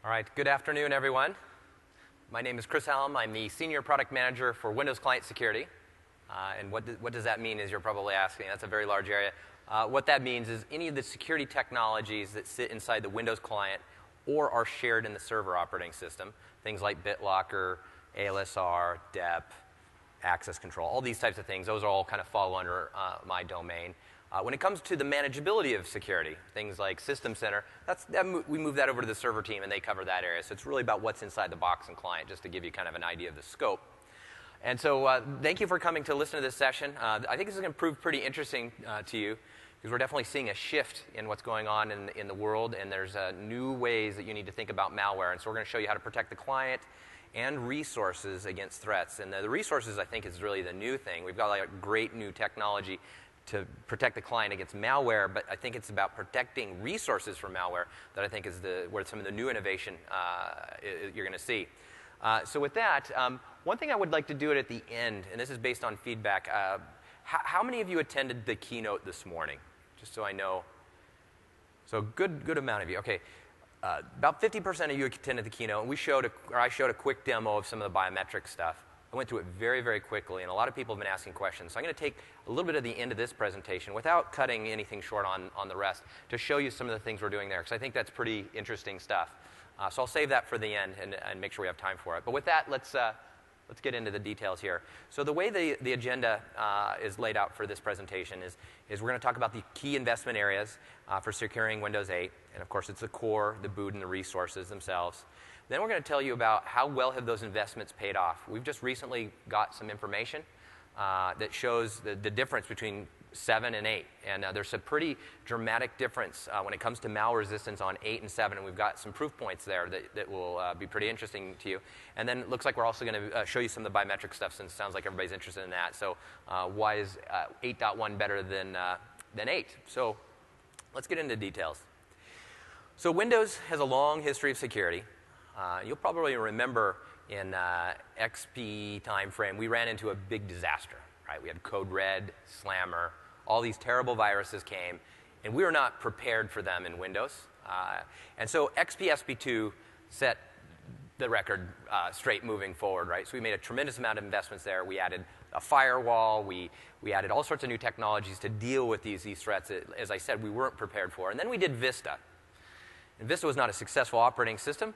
All right, good afternoon, everyone. My name is Chris Hallam. I'm the Senior Product Manager for Windows Client Security. And what does that mean, as you're probably asking? That's a very large area. What that means is any of the security technologies that sit inside the Windows client or are shared in the server operating system, things like BitLocker, ALSR, DEP, access control, all these types of things, those all kind of fall under my domain. When it comes to the manageability of security, things like System Center, we move that over to the server team, and they cover that area. So it's really about what's inside the box and client, just to give you kind of an idea of the scope. And so thank you for coming to listen to this session. I think this is going to prove pretty interesting to you, because we're definitely seeing a shift in what's going on in the world, and there's new ways that you need to think about malware. And so we're going to show you how to protect the client and resources against threats. And the resources, I think, is really the new thing. We've got like a great new technology to protect the client against malware, but I think it's about protecting resources from malware that I think is where some of the new innovation you're going to see. So with that, one thing I would like to do it at the end, and this is based on feedback, how many of you attended the keynote this morning? Just so I know. So good amount of you. Okay. About 50% of you attended the keynote, and I showed a quick demo of some of the biometric stuff. I went through it very, very quickly, and a lot of people have been asking questions. So I'm going to take a little bit of the end of this presentation, without cutting anything short on the rest, to show you some of the things we're doing there, because I think that's pretty interesting stuff. So I'll save that for the end and make sure we have time for it. But with that, let's get into the details here. So the way the agenda is laid out for this presentation is we're going to talk about the key investment areas for securing Windows 8. And of course, it's the core, the boot, and the resources themselves. Then we're going to tell you about how well have those investments paid off. We've just recently got some information that shows the difference between 7 and 8. And there's a pretty dramatic difference when it comes to malware resistance on 8 and 7. And we've got some proof points there that will be pretty interesting to you. And then it looks like we're also going to show you some of the biometric stuff, since it sounds like everybody's interested in that. So why is 8.1 better than 8? So let's get into details. So Windows has a long history of security. You'll probably remember in XP timeframe, we ran into a big disaster. Right? We had Code Red, Slammer, all these terrible viruses came, and we were not prepared for them in Windows. And so XP SP2 set the record straight moving forward. Right? So we made a tremendous amount of investments there. We added a firewall. We added all sorts of new technologies to deal with these threats that, as I said, we weren't prepared for. And then we did Vista. And Vista was not a successful operating system.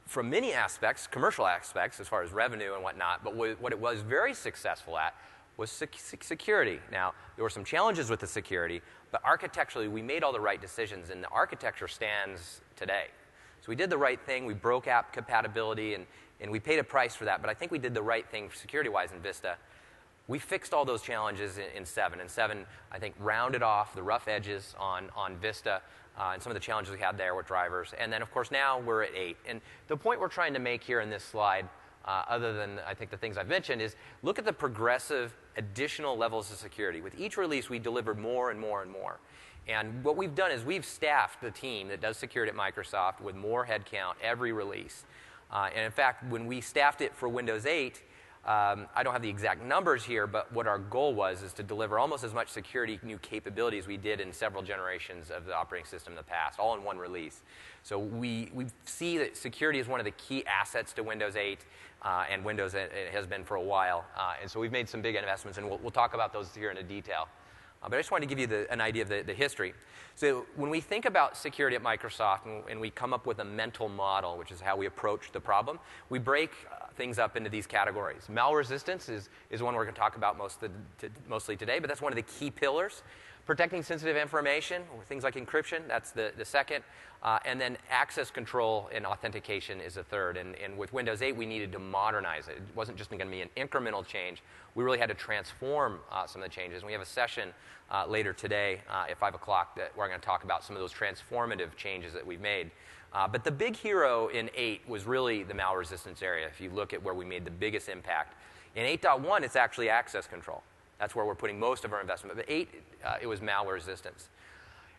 From many aspects, commercial aspects, as far as revenue and whatnot, but what it was very successful at was security. Now, there were some challenges with the security, but architecturally, we made all the right decisions, and the architecture stands today. So we did the right thing. We broke app compatibility, and we paid a price for that, but I think we did the right thing security-wise in Vista. We fixed all those challenges in 7, and 7, I think, rounded off the rough edges on Vista, and some of the challenges we had there with drivers. And then, of course, now we're at 8. And the point we're trying to make here in this slide, other than, I think, the things I've mentioned, is look at the progressive additional levels of security. With each release, we delivered more and more and more. And what we've done is we've staffed the team that does security at Microsoft with more headcount every release. And in fact, when we staffed it for Windows 8, I don't have the exact numbers here, but what our goal was is to deliver almost as much security new capability as we did in several generations of the operating system in the past, all in one release. So we see that security is one of the key assets to Windows 8, and Windows it has been for a while. And so we've made some big investments, and we'll talk about those here in detail. But I just wanted to give you an idea of the history. So when we think about security at Microsoft and we come up with a mental model, which is how we approach the problem, we break things up into these categories. Malware resistance is one we're going to talk about mostly today, but that's one of the key pillars. Protecting sensitive information, things like encryption, that's the second. And then access control and authentication is a third. And with Windows 8, we needed to modernize it. It wasn't just going to be an incremental change. We really had to transform some of the changes. And we have a session later today at 5 o'clock that we're going to talk about some of those transformative changes that we've made. But the big hero in 8 was really the malware resistance area, if you look at where we made the biggest impact. In 8.1, it's actually access control. That's where we're putting most of our investment. But 8, it was malware resistance.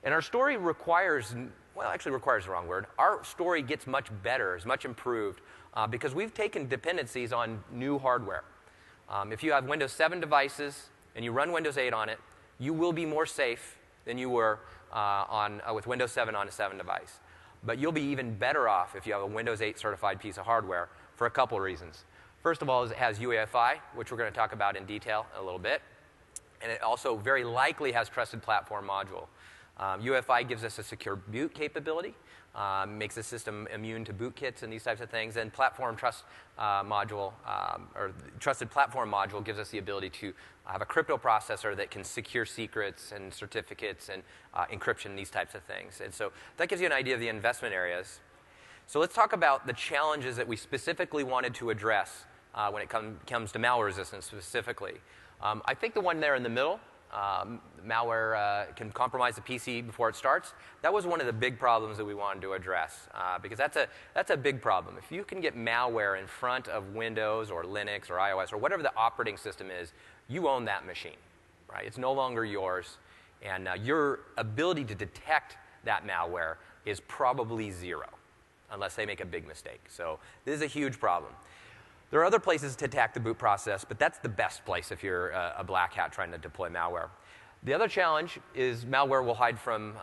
And our story requires the wrong word. Our story gets much better, is much improved, because we've taken dependencies on new hardware. If you have Windows 7 devices and you run Windows 8 on it, you will be more safe than you were with Windows 7 on a 7 device. But you'll be even better off if you have a Windows 8 certified piece of hardware for a couple reasons. First of all, is it has UEFI, which we're going to talk about in detail in a little bit. And it also very likely has Trusted Platform Module. UEFI gives us a secure boot capability, makes the system immune to bootkits and these types of things. And Platform Trust Module, or Trusted Platform Module, gives us the ability to have a crypto processor that can secure secrets and certificates and encryption, these types of things. And so that gives you an idea of the investment areas. So let's talk about the challenges that we specifically wanted to address when it comes to malware resistance specifically. I think the one there in the middle, malware can compromise the PC before it starts. That was one of the big problems that we wanted to address because that's a big problem. If you can get malware in front of Windows or Linux or iOS or whatever the operating system is, you own that machine, right? It's no longer yours, and your ability to detect that malware is probably zero unless they make a big mistake. So this is a huge problem. There are other places to attack the boot process, but that's the best place if you're a black hat trying to deploy malware. The other challenge is malware will hide from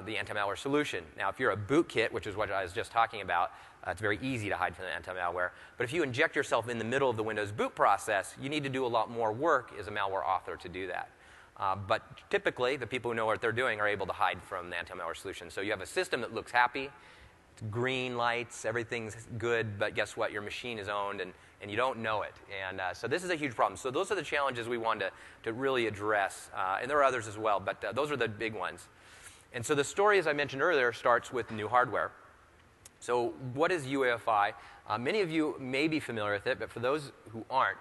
the anti-malware solution. Now, if you're a bootkit, which is what I was just talking about, it's very easy to hide from the anti-malware. But if you inject yourself in the middle of the Windows boot process, you need to do a lot more work as a malware author to do that. But typically, the people who know what they're doing are able to hide from the anti-malware solution. So you have a system that looks happy, it's green lights, everything's good, but guess what? Your machine is owned, and you don't know it. And so this is a huge problem. So those are the challenges we wanted to really address. And there are others as well, but those are the big ones. And so the story, as I mentioned earlier, starts with new hardware. So what is UEFI? Many of you may be familiar with it, but for those who aren't,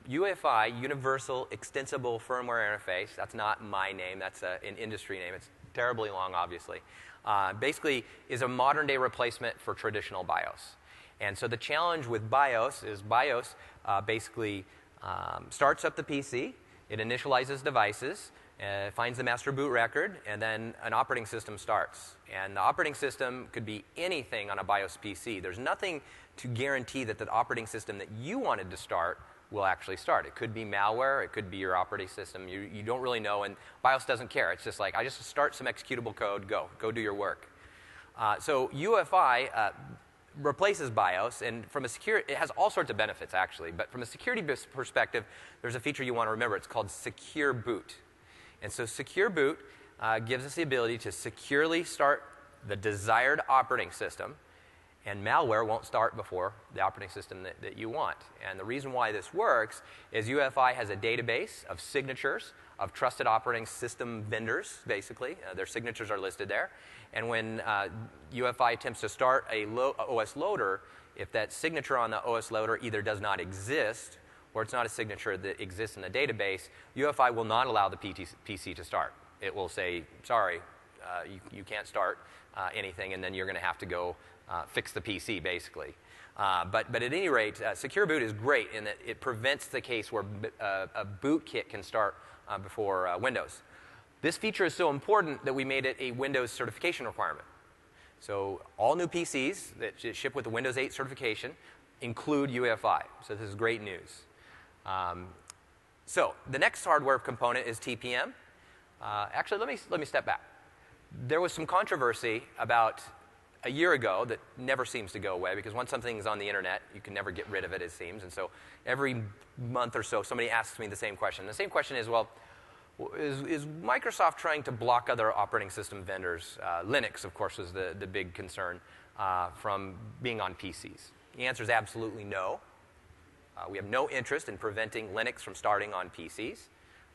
UEFI, Universal Extensible Firmware Interface, that's not my name, that's an industry name. It's terribly long, obviously. Basically is a modern-day replacement for traditional BIOS. And so the challenge with BIOS is BIOS basically starts up the PC, it initializes devices, finds the master boot record, and then an operating system starts. And the operating system could be anything on a BIOS PC. There's nothing to guarantee that the operating system that you wanted to start will actually start. It could be malware, it could be your operating system. You don't really know, and BIOS doesn't care. It's just like, I just start some executable code, go do your work. So UEFI replaces BIOS, and from a security, it has all sorts of benefits actually, but from a security perspective, there's a feature you want to remember. It's called Secure Boot. And so Secure Boot gives us the ability to securely start the desired operating system, and malware won't start before the operating system that you want. And the reason why this works is UEFI has a database of signatures of trusted operating system vendors, basically. Their signatures are listed there. And when UEFI attempts to start a OS loader, if that signature on the OS loader either does not exist or it's not a signature that exists in the database, UEFI will not allow the PC to start. It will say, sorry, you can't start anything, and then you're going to have to go fix the PC, basically. But at any rate, Secure Boot is great in that it prevents the case where a bootkit can start before Windows. This feature is so important that we made it a Windows certification requirement. So all new PCs that ship with the Windows 8 certification include UEFI. So this is great news. So the next hardware component is TPM. Actually, let me step back. There was some controversy about a year ago that never seems to go away, because once something's on the internet, you can never get rid of it, it seems. And so every month or so, somebody asks me the same question. The same question is, well, is Microsoft trying to block other operating system vendors? Linux, of course, was the big concern from being on PCs. The answer is absolutely no. We have no interest in preventing Linux from starting on PCs.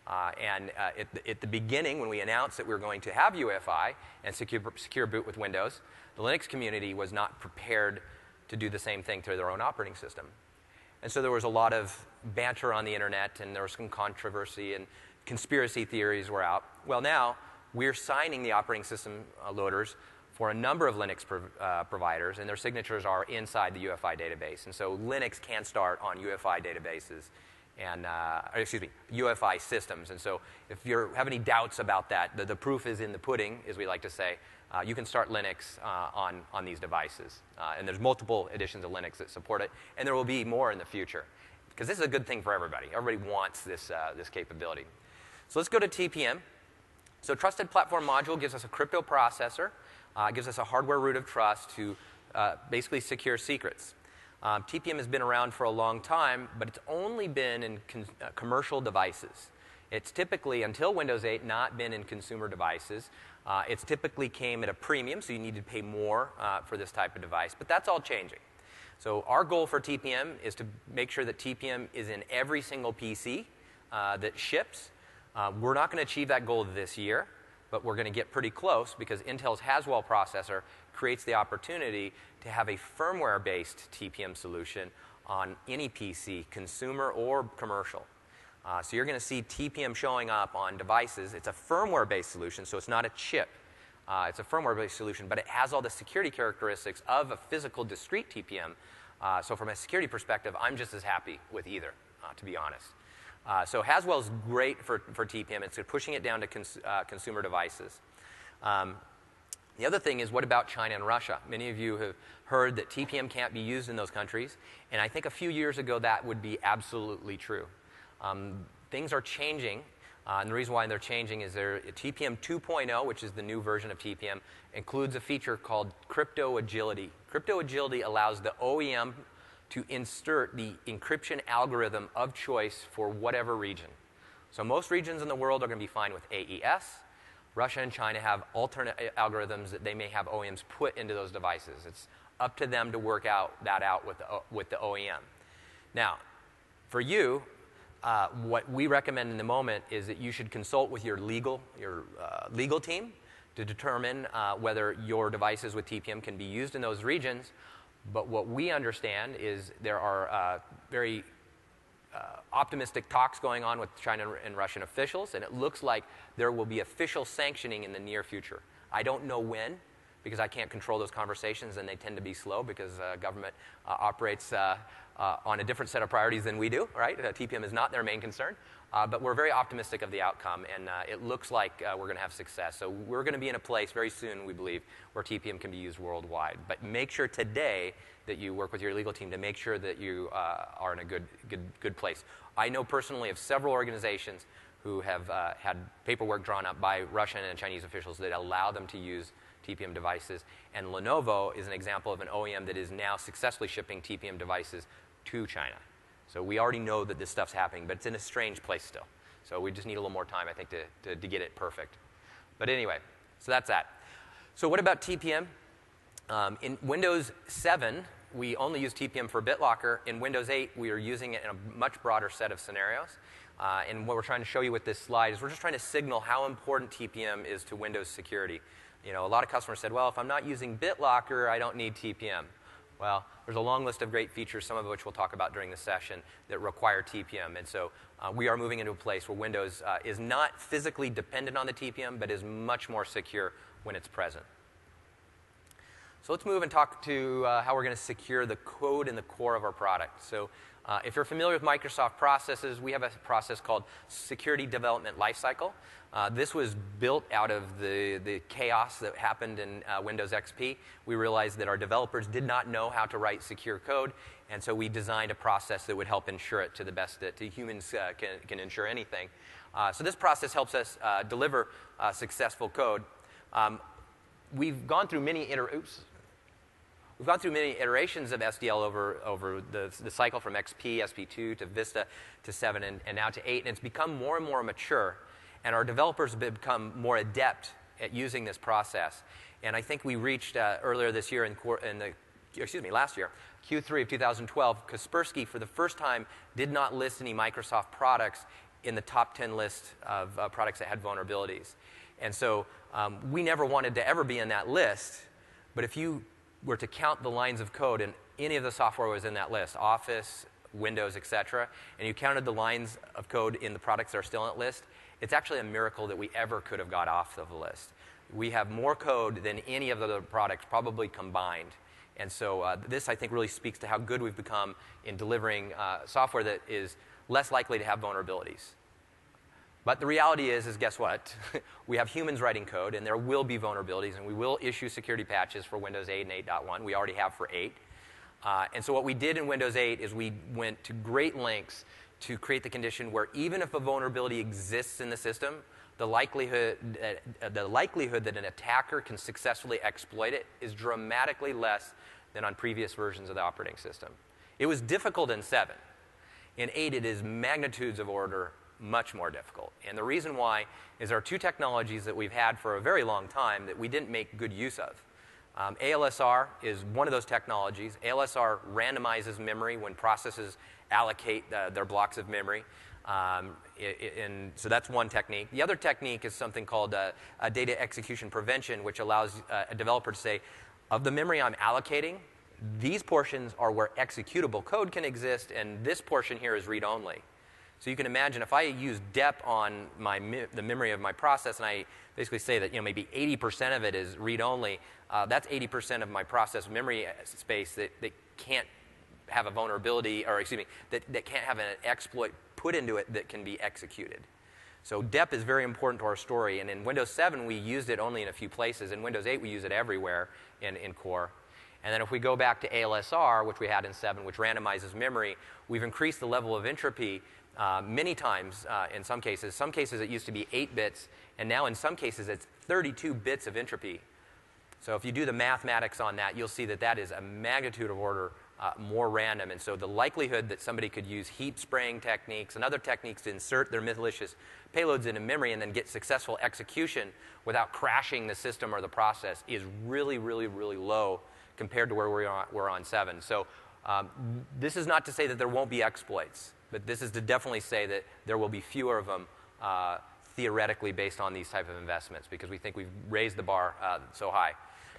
At the beginning, when we announced that we were going to have UEFI and secure boot with Windows, the Linux community was not prepared to do the same thing to their own operating system. And so there was a lot of banter on the internet, and there was some controversy, and conspiracy theories were out. Well, now we're signing the operating system loaders for a number of Linux providers, and their signatures are inside the UEFI database. And so Linux can start on UEFI databases and, UEFI systems. And so if you have any doubts about that, the proof is in the pudding, as we like to say. You can start Linux on these devices. And there's multiple editions of Linux that support it, and there will be more in the future. Because this is a good thing for everybody. Everybody wants this capability. So let's go to TPM. So Trusted Platform Module gives us a crypto processor It gives us a hardware root of trust to basically secure secrets. TPM has been around for a long time, but it's only been in commercial devices. It's typically, until Windows 8, not been in consumer devices. It's typically came at a premium, so you need to pay more for this type of device. But that's all changing. So our goal for TPM is to make sure that TPM is in every single PC that ships. We're not going to achieve that goal this year, but we're going to get pretty close because Intel's Haswell processor creates the opportunity to have a firmware-based TPM solution on any PC, consumer or commercial. So you're going to see TPM showing up on devices. It's a firmware-based solution, so it's not a chip. It's a firmware-based solution, but it has all the security characteristics of a physical discrete TPM. So from a security perspective, I'm just as happy with either, to be honest. So Haswell's great for TPM. It's pushing it down to consumer devices. The other thing is, what about China and Russia? Many of you have heard that TPM can't be used in those countries, and I think a few years ago that would be absolutely true. Things are changing, and the reason why they're changing is TPM 2.0, which is the new version of TPM, includes a feature called crypto agility. Crypto agility allows the OEM to insert the encryption algorithm of choice for whatever region. So most regions in the world are going to be fine with AES. Russia and China have alternate algorithms that they may have OEMs put into those devices. It's up to them to work that out with the OEM. Now, for you, what we recommend in the moment is that you should consult with your legal team to determine whether your devices with TPM can be used in those regions. But what we understand is there are very optimistic talks going on with China and Russian officials, and it looks like there will be official sanctioning in the near future. I don't know when, because I can't control those conversations, and they tend to be slow because government operates on a different set of priorities than we do, right? TPM is not their main concern. But we're very optimistic of the outcome, and it looks like we're going to have success. So we're going to be in a place very soon, we believe, where TPM can be used worldwide. But make sure today that you work with your legal team to make sure that you are in a good place. I know personally of several organizations who have had paperwork drawn up by Russian and Chinese officials that allow them to use TPM devices. And Lenovo is an example of an OEM that is now successfully shipping TPM devices to China. So we already know that this stuff's happening, but it's in a strange place still. So we just need a little more time, I think, to get it perfect. But anyway, so that's that. So what about TPM? In Windows 7, we only use TPM for BitLocker. In Windows 8, we are using it in a much broader set of scenarios. And what we're trying to show you with this slide is we're just trying to signal how important TPM is to Windows security. You know, a lot of customers said, well, if I'm not using BitLocker, I don't need TPM. Well, there's a long list of great features, some of which we'll talk about during the session, that require TPM. And so we are moving into a place where Windows is not physically dependent on the TPM, but is much more secure when it's present. So let's move and talk to how we're going to secure the code in the core of our product. So if you're familiar with Microsoft processes, we have a process called Security Development Lifecycle. This was built out of the chaos that happened in Windows XP. We realized that our developers did not know how to write secure code, and so we designed a process that would help ensure it to the best that humans can ensure anything. So this process helps us deliver successful code. We've gone through many iterations of SDL over the cycle from XP, SP2, to Vista, to 7, and now to 8. And it's become more and more mature. And our developers have become more adept at using this process. And I think we reached earlier this year, last year, Q3 of 2012, Kaspersky, for the first time, did not list any Microsoft products in the top 10 list of products that had vulnerabilities. And so we never wanted to ever be in that list. But if you were to count the lines of code, and any of the software was in that list, Office, Windows, etc., and you counted the lines of code in the products that are still on that list, it's actually a miracle that we ever could have got off of the list. We have more code than any of the other products probably combined. And so this, I think, really speaks to how good we've become in delivering software that is less likely to have vulnerabilities. But the reality is guess what? We have humans writing code, and there will be vulnerabilities, and we will issue security patches for Windows 8 and 8.1. We already have for 8. And so what we did in Windows 8 is we went to great lengths to create the condition where even if a vulnerability exists in the system, the likelihood that an attacker can successfully exploit it is dramatically less than on previous versions of the operating system. It was difficult in 7. In 8, it is magnitudes of order much more difficult. And the reason why is there are two technologies that we've had for a very long time that we didn't make good use of. ALSR is one of those technologies. ALSR randomizes memory when processes allocate their blocks of memory. And so that's one technique. The other technique is something called data execution prevention, which allows a developer to say, of the memory I'm allocating, these portions are where executable code can exist, and this portion here is read-only. So you can imagine if I use dep on the memory of my process, and I basically say that maybe 80% of it is read-only, that's 80% of my process memory space that can't have a vulnerability, or excuse me, that can't have an exploit put into it that can be executed. So dep is very important to our story, and in Windows 7 we used it only in a few places. In Windows 8 we use it everywhere in core. And then if we go back to ALSR, which we had in 7, which randomizes memory, we've increased the level of entropy many times in some cases. Some cases it used to be 8 bits, and now in some cases it's 32 bits of entropy. So if you do the mathematics on that, you'll see that that is a magnitude of order more random. And so the likelihood that somebody could use heap spraying techniques and other techniques to insert their malicious payloads into memory and then get successful execution without crashing the system or the process is really, really, really low compared to where we're on 7. So this is not to say that there won't be exploits, but this is to definitely say that there will be fewer of them theoretically based on these type of investments, because we think we've raised the bar so high.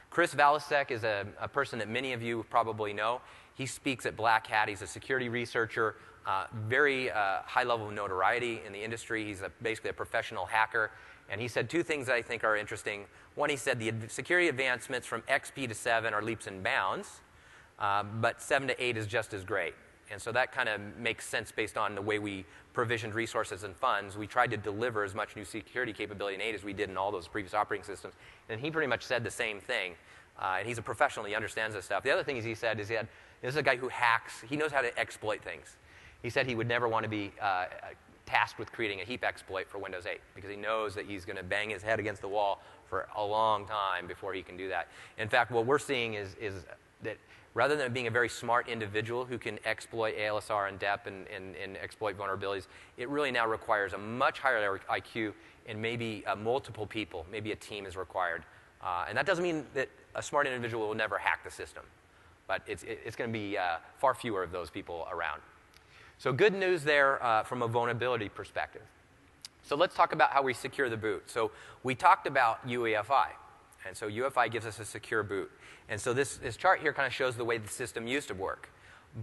Chris Valasek is a person that many of you probably know. He speaks at Black Hat. He's a security researcher, very high level of notoriety in the industry. He's basically a professional hacker. And he said two things that I think are interesting. One, he said the security advancements from XP to 7 are leaps and bounds, but 7 to 8 is just as great. And so that kind of makes sense based on the way we provisioned resources and funds. We tried to deliver as much new security capability in 8 as we did in all those previous operating systems. And he pretty much said the same thing. And he's a professional. He understands this stuff. The other thing he said is this is a guy who hacks. He knows how to exploit things. He said he would never want to be tasked with creating a heap exploit for Windows 8 because he knows that he's going to bang his head against the wall for a long time before he can do that. In fact, what we're seeing is that rather than being a very smart individual who can exploit ALSR and dep and exploit vulnerabilities, it really now requires a much higher IQ and maybe multiple people. Maybe a team is required. And that doesn't mean that a smart individual will never hack the system. But it's going to be far fewer of those people around. So good news there from a vulnerability perspective. So let's talk about how we secure the boot. So we talked about UEFI. And so UEFI gives us a secure boot. And so this chart here kind of shows the way the system used to work.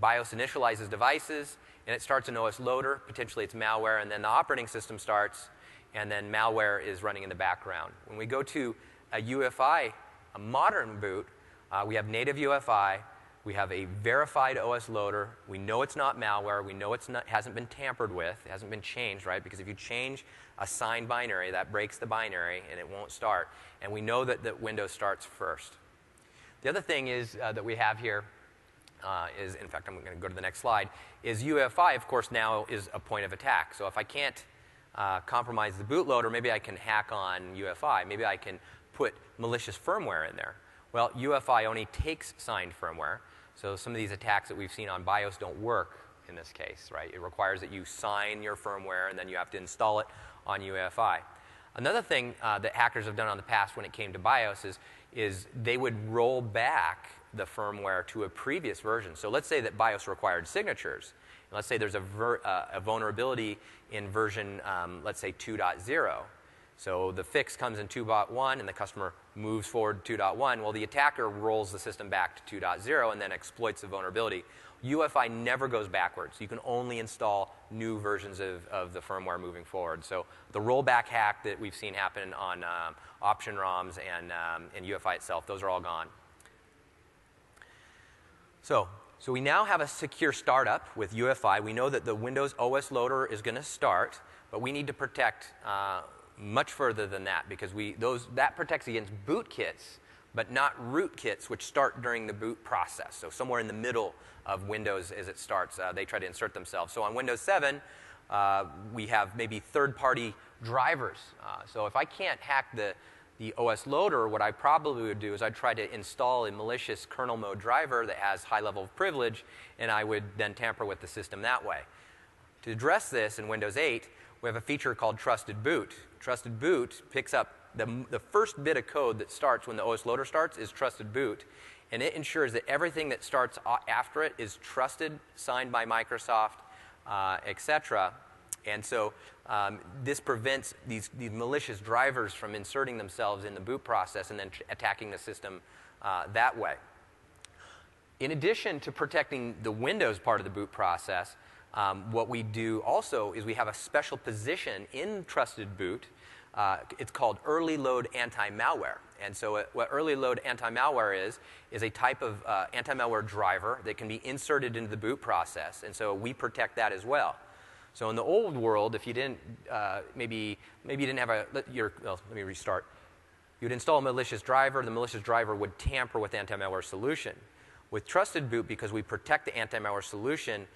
BIOS initializes devices, and it starts an OS loader. Potentially it's malware, and then the operating system starts, and then malware is running in the background. When we go to a UEFI, a modern boot, we have native UEFI. We have a verified OS loader. We know it's not malware. We know it hasn't been tampered with. It hasn't been changed, right? Because if you change a signed binary, that breaks the binary, and it won't start. And we know that Windows starts first. The other thing is that we have here is, in fact, I'm going to go to the next slide, is UEFI, of course, now is a point of attack. So if I can't compromise the bootloader, maybe I can hack on UEFI. Maybe I can put malicious firmware in there. Well, UEFI only takes signed firmware. So some of these attacks that we've seen on BIOS don't work in this case, right? It requires that you sign your firmware, and then you have to install it on UEFI. Another thing that hackers have done in the past when it came to BIOS is they would roll back the firmware to a previous version. So let's say that BIOS required signatures. And let's say there's a vulnerability in version, let's say 2.0. So the fix comes in 2.1, and the customer moves forward to 2.1. Well, the attacker rolls the system back to 2.0 and then exploits the vulnerability. UEFI never goes backwards. You can only install new versions of the firmware moving forward. So the rollback hack that we've seen happen on option ROMs and UEFI itself, those are all gone. So we now have a secure startup with UEFI. We know that the Windows OS loader is going to start, but we need to protect much further than that, because that protects against bootkits, but not rootkits, which start during the boot process. So somewhere in the middle of Windows as it starts, they try to insert themselves. So on Windows 7, we have maybe third-party drivers. So if I can't hack the OS loader, what I probably would do is I'd try to install a malicious kernel mode driver that has high level of privilege, and I would then tamper with the system that way. To address this in Windows 8, we have a feature called Trusted Boot. Trusted Boot picks up the first bit of code that starts when the OS loader starts is Trusted Boot, and it ensures that everything that starts after it is trusted, signed by Microsoft, etc. And so this prevents these malicious drivers from inserting themselves in the boot process and then attacking the system that way. In addition to protecting the Windows part of the boot process, what we do also is we have a special position in Trusted Boot. It's called Early Load Anti-Malware. And so what Early Load Anti-Malware is a type of anti-malware driver that can be inserted into the boot process. And so we protect that as well. So in the old world, if you didn't, maybe you didn't have let me restart. You'd install a malicious driver. The malicious driver would tamper with the anti-malware solution. With Trusted Boot, because we protect the anti-malware solution,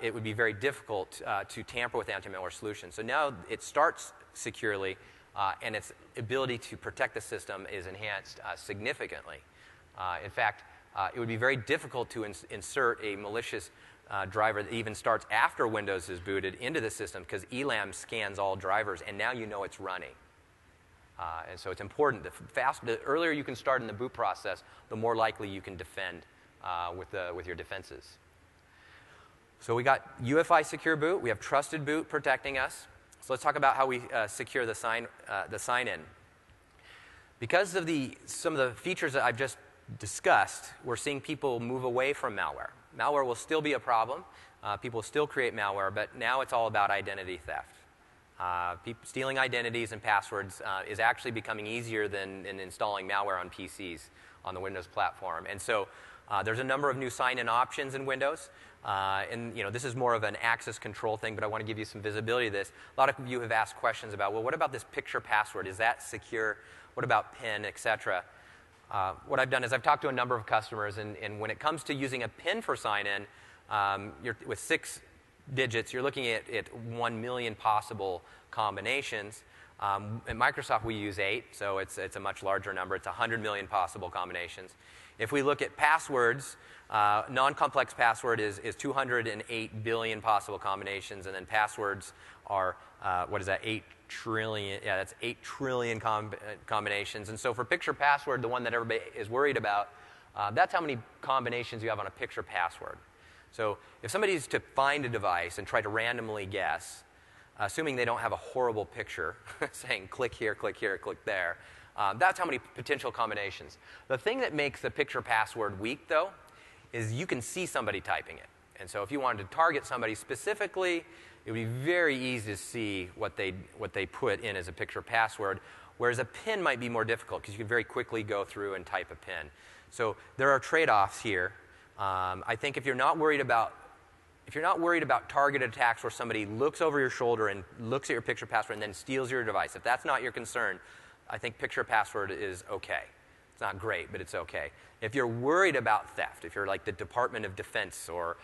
it would be very difficult to tamper with the anti-malware solution. So now it starts securely, and its ability to protect the system is enhanced significantly. In fact, it would be very difficult to insert a malicious driver that even starts after Windows is booted into the system, because ELAM scans all drivers, and now you know it's running. And so it's important. The earlier you can start in the boot process, the more likely you can defend with your defenses. So we got UEFI Secure Boot. We have Trusted Boot protecting us. So let's talk about how we secure the sign-in. Because of some of the features that I've just discussed, we're seeing people move away from malware. Malware will still be a problem. People will still create malware, but now it's all about identity theft. Stealing identities and passwords is actually becoming easier than installing malware on PCs on the Windows platform. And so there's a number of new sign-in options in Windows. And this is more of an access control thing, but I want to give you some visibility to this. A lot of you have asked questions about, well, what about this picture password? Is that secure? What about PIN, et cetera? What I've done is I've talked to a number of customers, and when it comes to using a PIN for sign-in, with 6 digits, you're looking at 1 million possible combinations. At Microsoft, we use 8, so it's a much larger number. It's 100 million possible combinations. If we look at passwords, non-complex password is 208 billion possible combinations, and then passwords are, 8 trillion? Yeah, that's 8 trillion combinations. And so for picture password, the one that everybody is worried about, that's how many combinations you have on a picture password. So if somebody's to find a device and try to randomly guess, assuming they don't have a horrible picture saying click here, click there, that's how many potential combinations. The thing that makes the picture password weak, though, is you can see somebody typing it. And so if you wanted to target somebody specifically, it would be very easy to see what they put in as a picture password, whereas a PIN might be more difficult because you can very quickly go through and type a PIN. So there are trade-offs here. I think if you're not worried about targeted attacks where somebody looks over your shoulder and looks at your picture password and then steals your device, if that's not your concern, I think picture password is okay. It's not great, but it's okay. If you're worried about theft, if you're like the Department of Defense or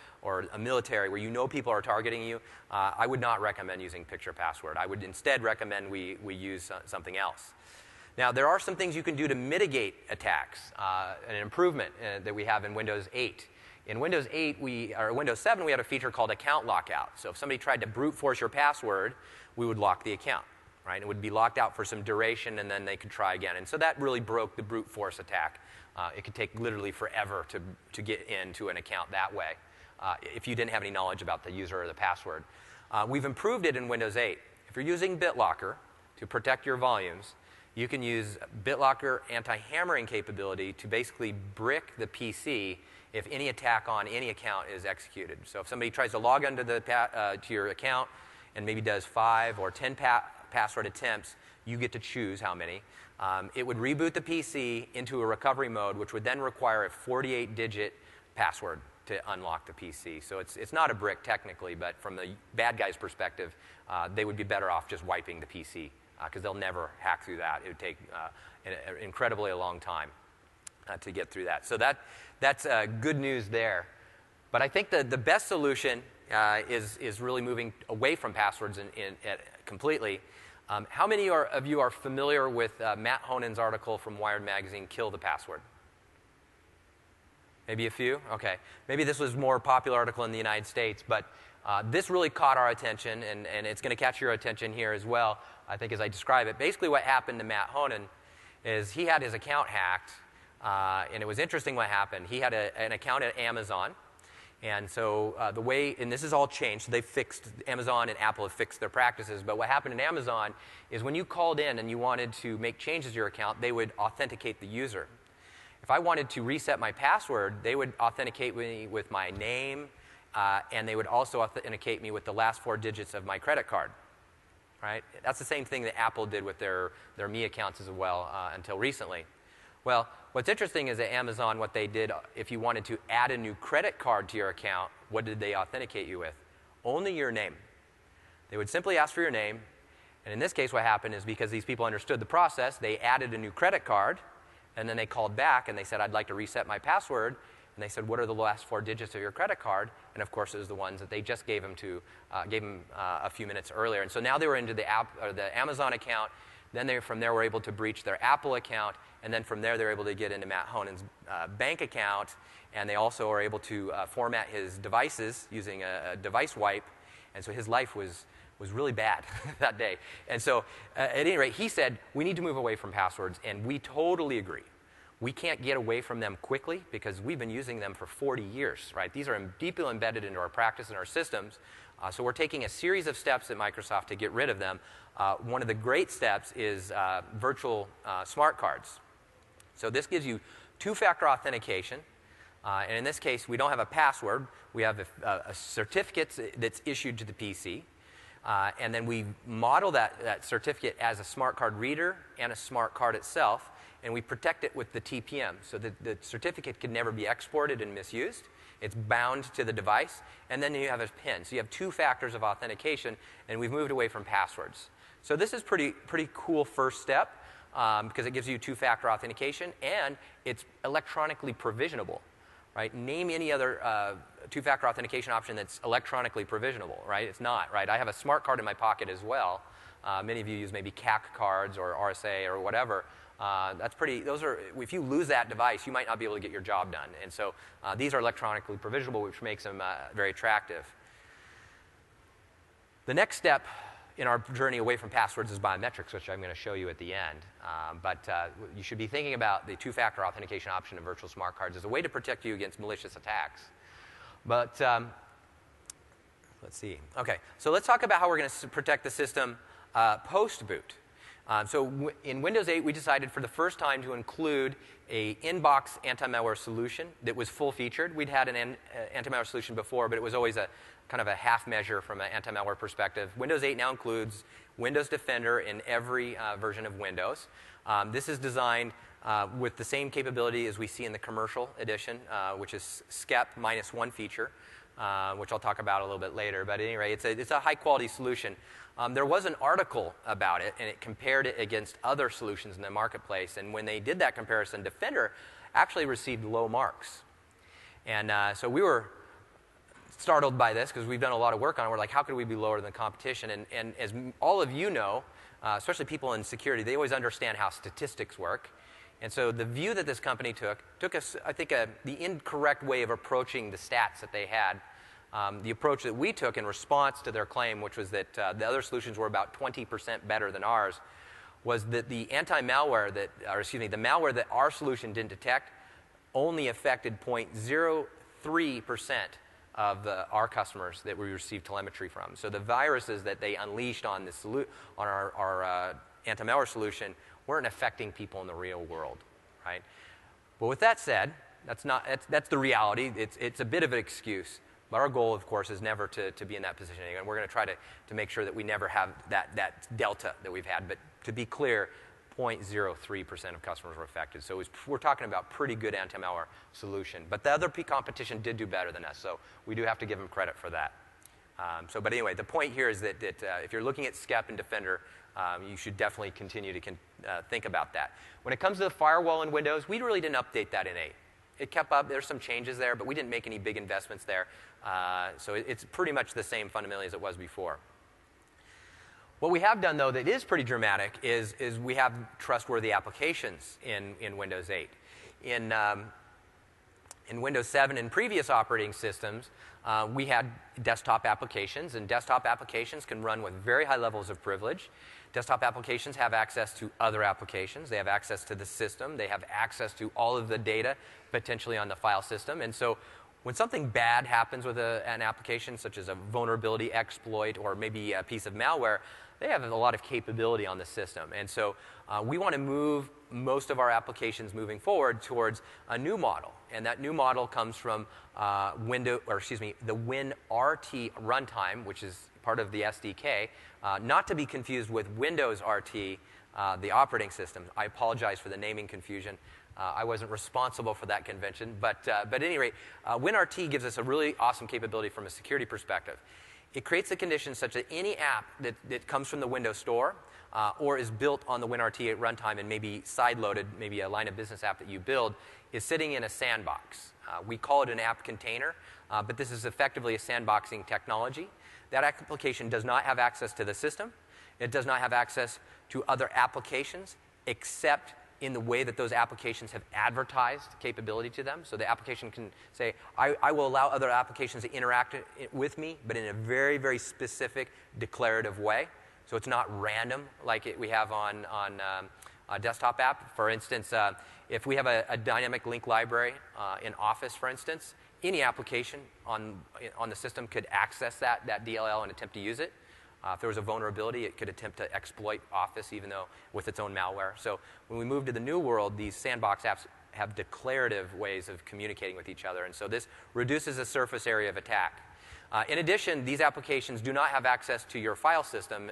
a military where you know people are targeting you, I would not recommend using picture password. I would instead recommend we use something else. Now, there are some things you can do to mitigate attacks, an improvement that we have in Windows 8. In Windows 7, we had a feature called account lockout. So if somebody tried to brute force your password, we would lock the account. Right? It would be locked out for some duration, and then they could try again. And so that really broke the brute force attack. It could take literally forever to get into an account that way if you didn't have any knowledge about the user or the password. We've improved it in Windows 8. If you're using BitLocker to protect your volumes, you can use BitLocker anti-hammering capability to basically brick the PC if any attack on any account is executed. So if somebody tries to log into to your account and maybe does 5 or 10 password attempts, you get to choose how many. It would reboot the PC into a recovery mode, which would then require a 48-digit password to unlock the PC. So it's not a brick technically, but from the bad guy's perspective, they would be better off just wiping the PC because they'll never hack through that. It would take an incredibly long time to get through that. So that's good news there. But I think the best solution is really moving away from passwords completely. How many of you are familiar with Matt Honen's article from Wired Magazine, Kill the Password? Maybe a few? Okay. Maybe this was a more popular article in the United States, but this really caught our attention, and it's going to catch your attention here as well, I think, as I describe it. Basically, what happened to Matt Honen is he had his account hacked, and it was interesting what happened. He had an account at Amazon, and so the way, and this has all changed, so they've fixed, Amazon and Apple have fixed their practices, but what happened in Amazon is when you called in and you wanted to make changes to your account, they would authenticate the user. If I wanted to reset my password, they would authenticate me with my name, and they would also authenticate me with the last 4 digits of my credit card. Right? That's the same thing that Apple did with their Me accounts as well until recently. Well, what's interesting is at Amazon, what they did, if you wanted to add a new credit card to your account, what did they authenticate you with? Only your name. They would simply ask for your name, and in this case what happened is because these people understood the process, they added a new credit card, and then they called back and they said, I'd like to reset my password. And they said, what are the last 4 digits of your credit card? And of course, it was the ones that they just gave him a few minutes earlier. And so now they were into the Amazon account. Then from there were able to breach their Apple account. And then from there, they were able to get into Matt Honen's bank account. And they also were able to format his devices using a device wipe. And so his life was really bad that day. And so at any rate, he said, we need to move away from passwords. And we totally agree. We can't get away from them quickly because we've been using them for 40 years, right? These are deeply embedded into our practice and our systems. So we're taking a series of steps at Microsoft to get rid of them. One of the great steps is virtual smart cards. So this gives you 2-factor authentication. And in this case, we don't have a password. We have a certificate that's issued to the PC. And then we model that certificate as a smart card reader and a smart card itself. And we protect it with the TPM so that the certificate can never be exported and misused. It's bound to the device. And then you have a PIN. So you have 2 factors of authentication, and we've moved away from passwords. So this is pretty cool first step because it gives you 2-factor authentication, and it's electronically provisionable. Right? Name any other 2-factor authentication option that's electronically provisionable. Right? It's not. Right? I have a smart card in my pocket as well. Many of you use maybe CAC cards or RSA or whatever. If you lose that device, you might not be able to get your job done. And so these are electronically provisionable, which makes them very attractive. The next step in our journey away from passwords is biometrics, which I'm going to show you at the end. But you should be thinking about the 2-factor authentication option in virtual smart cards as a way to protect you against malicious attacks. But let's see. OK, so let's talk about how we're going to protect the system post-boot. So in Windows 8, we decided for the first time to include an in-box anti-malware solution that was full-featured. We'd had an anti-malware solution before, but it was always a kind of a half measure from an anti-malware perspective. Windows 8 now includes Windows Defender in every version of Windows. This is designed with the same capability as we see in the commercial edition, which is SCEP minus 1 feature, which I'll talk about a little bit later. But at any rate, it's a high-quality solution. There was an article about it, and it compared it against other solutions in the marketplace. And when they did that comparison, Defender actually received low marks. And so we were startled by this because we've done a lot of work on it. We're like, how could we be lower than the competition? And as all of you know, especially people in security, they always understand how statistics work. And so the view that this company took us, I think, the incorrect way of approaching the stats that they had. The approach that we took in response to their claim, which was that the other solutions were about 20% better than ours, was that the anti-malware the malware that our solution didn't detect only affected 0.03% of our customers that we received telemetry from. So the viruses that they unleashed on our anti-malware solution weren't affecting people in the real world, right? But with that said, that's the reality. It's a bit of an excuse. But our goal, of course, is never to be in that position. And we're going to try to make sure that we never have that delta that we've had. But to be clear, 0.03% of customers were affected. So we're talking about pretty good anti-malware solution. But the other competition did do better than us. So we do have to give them credit for that. But anyway, the point here is that if you're looking at SCEP and Defender, you should definitely continue to think about that. When it comes to the firewall in Windows, we really didn't update that in 8. It kept up. There's some changes there, but we didn't make any big investments there. So it's pretty much the same fundamentally as it was before. What we have done, though, that is pretty dramatic is we have trustworthy applications in Windows 8. In Windows 7 and previous operating systems, we had desktop applications, and desktop applications can run with very high levels of privilege. Desktop applications have access to other applications. They have access to the system. They have access to all of the data potentially on the file system. And so when something bad happens with an application, such as a vulnerability exploit or maybe a piece of malware, they have a lot of capability on the system. And so we want to move most of our applications moving forward towards a new model. And that new model comes from the WinRT runtime, which is part of the SDK, not to be confused with Windows RT, the operating system. I apologize for the naming confusion. I wasn't responsible for that convention. But at any rate, WinRT gives us a really awesome capability from a security perspective. It creates the conditions such that any app that comes from the Windows Store or is built on the WinRT runtime and maybe side-loaded, maybe a line of business app that you build, is sitting in a sandbox. We call it an app container, but this is effectively a sandboxing technology. That application does not have access to the system. It does not have access to other applications except in the way that those applications have advertised capability to them. So the application can say, I will allow other applications to interact with me, but in a very, very specific declarative way. So it's not random like we have on a desktop app. For instance, if we have a dynamic link library in Office, for instance, any application on the system could access that DLL and attempt to use it. If there was a vulnerability, it could attempt to exploit Office, even though with its own malware. So when we move to the new world, these sandbox apps have declarative ways of communicating with each other. And so this reduces the surface area of attack. In addition, these applications do not have access to your file system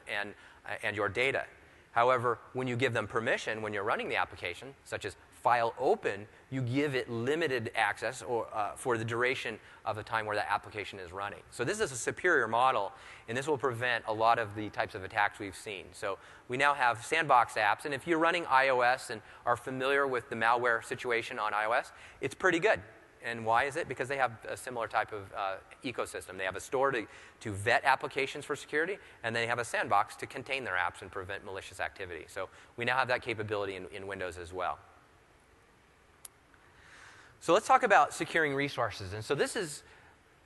and your data. However, when you give them permission, when you're running the application, such as file open, you give it limited access for the duration of the time where that application is running. So this is a superior model, and this will prevent a lot of the types of attacks we've seen. So we now have sandbox apps, and if you're running iOS and are familiar with the malware situation on iOS, it's pretty good. And why is it? Because they have a similar type of ecosystem. They have a store to vet applications for security, and they have a sandbox to contain their apps and prevent malicious activity. So we now have that capability in Windows as well. So let's talk about securing resources. And so this is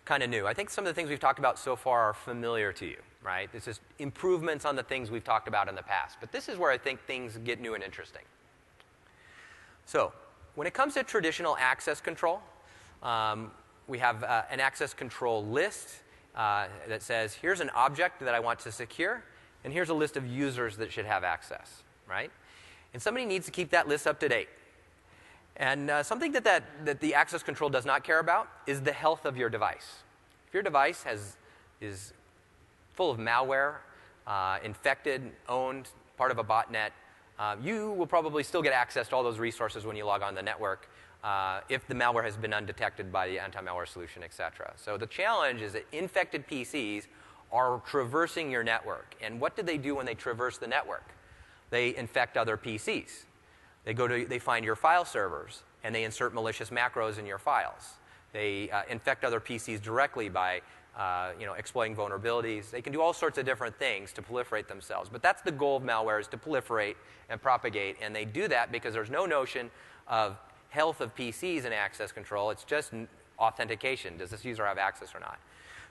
kind of new. I think some of the things we've talked about so far are familiar to you, right? This is improvements on the things we've talked about in the past. But this is where I think things get new and interesting. So when it comes to traditional access control, we have an access control list that says, here's an object that I want to secure, and here's a list of users that should have access, right? And somebody needs to keep that list up to date. And something that the access control does not care about is the health of your device. If your device is full of malware, infected, owned, part of a botnet, you will probably still get access to all those resources when you log on the network if the malware has been undetected by the anti-malware solution, et cetera. So the challenge is that infected PCs are traversing your network. And what do they do when they traverse the network? They infect other PCs. They find your file servers, and they insert malicious macros in your files. They infect other PCs directly by exploiting vulnerabilities. They can do all sorts of different things to proliferate themselves. But that's the goal of malware, is to proliferate and propagate. And they do that because there's no notion of health of PCs in access control. It's just authentication. Does this user have access or not?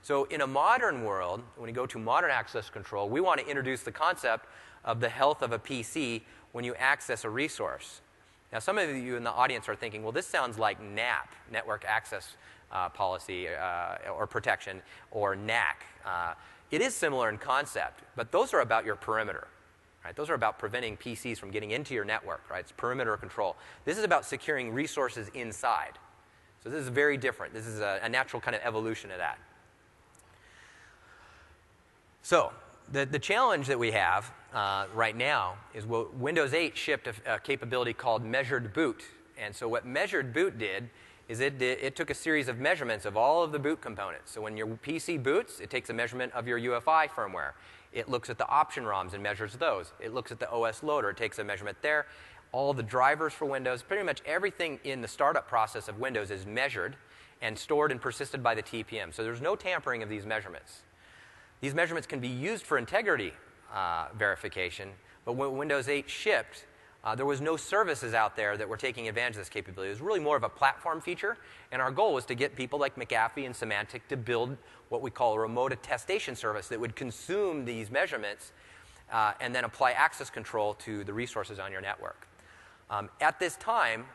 So in a modern world, when you go to modern access control, we want to introduce the concept of the health of a PC when you access a resource. Now, some of you in the audience are thinking, well, this sounds like NAP, Network Access Policy or Protection, or NAC. It is similar in concept, but those are about your perimeter. Right? Those are about preventing PCs from getting into your network. Right? It's perimeter control. This is about securing resources inside. So this is very different. This is a natural kind of evolution of that. So the challenge that we have right now is Windows 8 shipped a capability called measured boot. And so what measured boot did is it took a series of measurements of all of the boot components. So when your PC boots, it takes a measurement of your UEFI firmware. It looks at the option ROMs and measures those. It looks at the OS loader. It takes a measurement there. All the drivers for Windows, pretty much everything in the startup process of Windows is measured and stored and persisted by the TPM. So there's no tampering of these measurements. These measurements can be used for integrity verification. But when Windows 8 shipped, there was no services out there that were taking advantage of this capability. It was really more of a platform feature, and our goal was to get people like McAfee and Symantec to build what we call a remote attestation service that would consume these measurements and then apply access control to the resources on your network. At this time,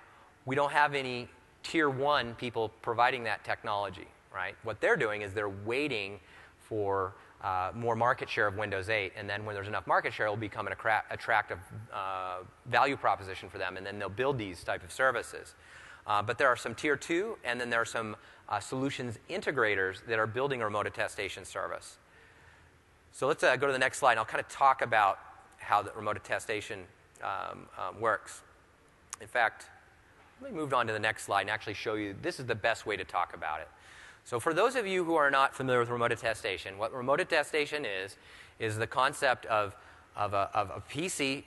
we don't have any Tier 1 people providing that technology, right? What they're doing is they're waiting for more market share of Windows 8, and then when there's enough market share, it will become an attractive value proposition for them, and then they'll build these type of services. But there are some Tier 2, and then there are some solutions integrators that are building a remote attestation service. So let's go to the next slide, and I'll kind of talk about how the remote attestation works. In fact, let me move on to the next slide and actually show you this is the best way to talk about it. So for those of you who are not familiar with remote attestation, what remote attestation is the concept of a PC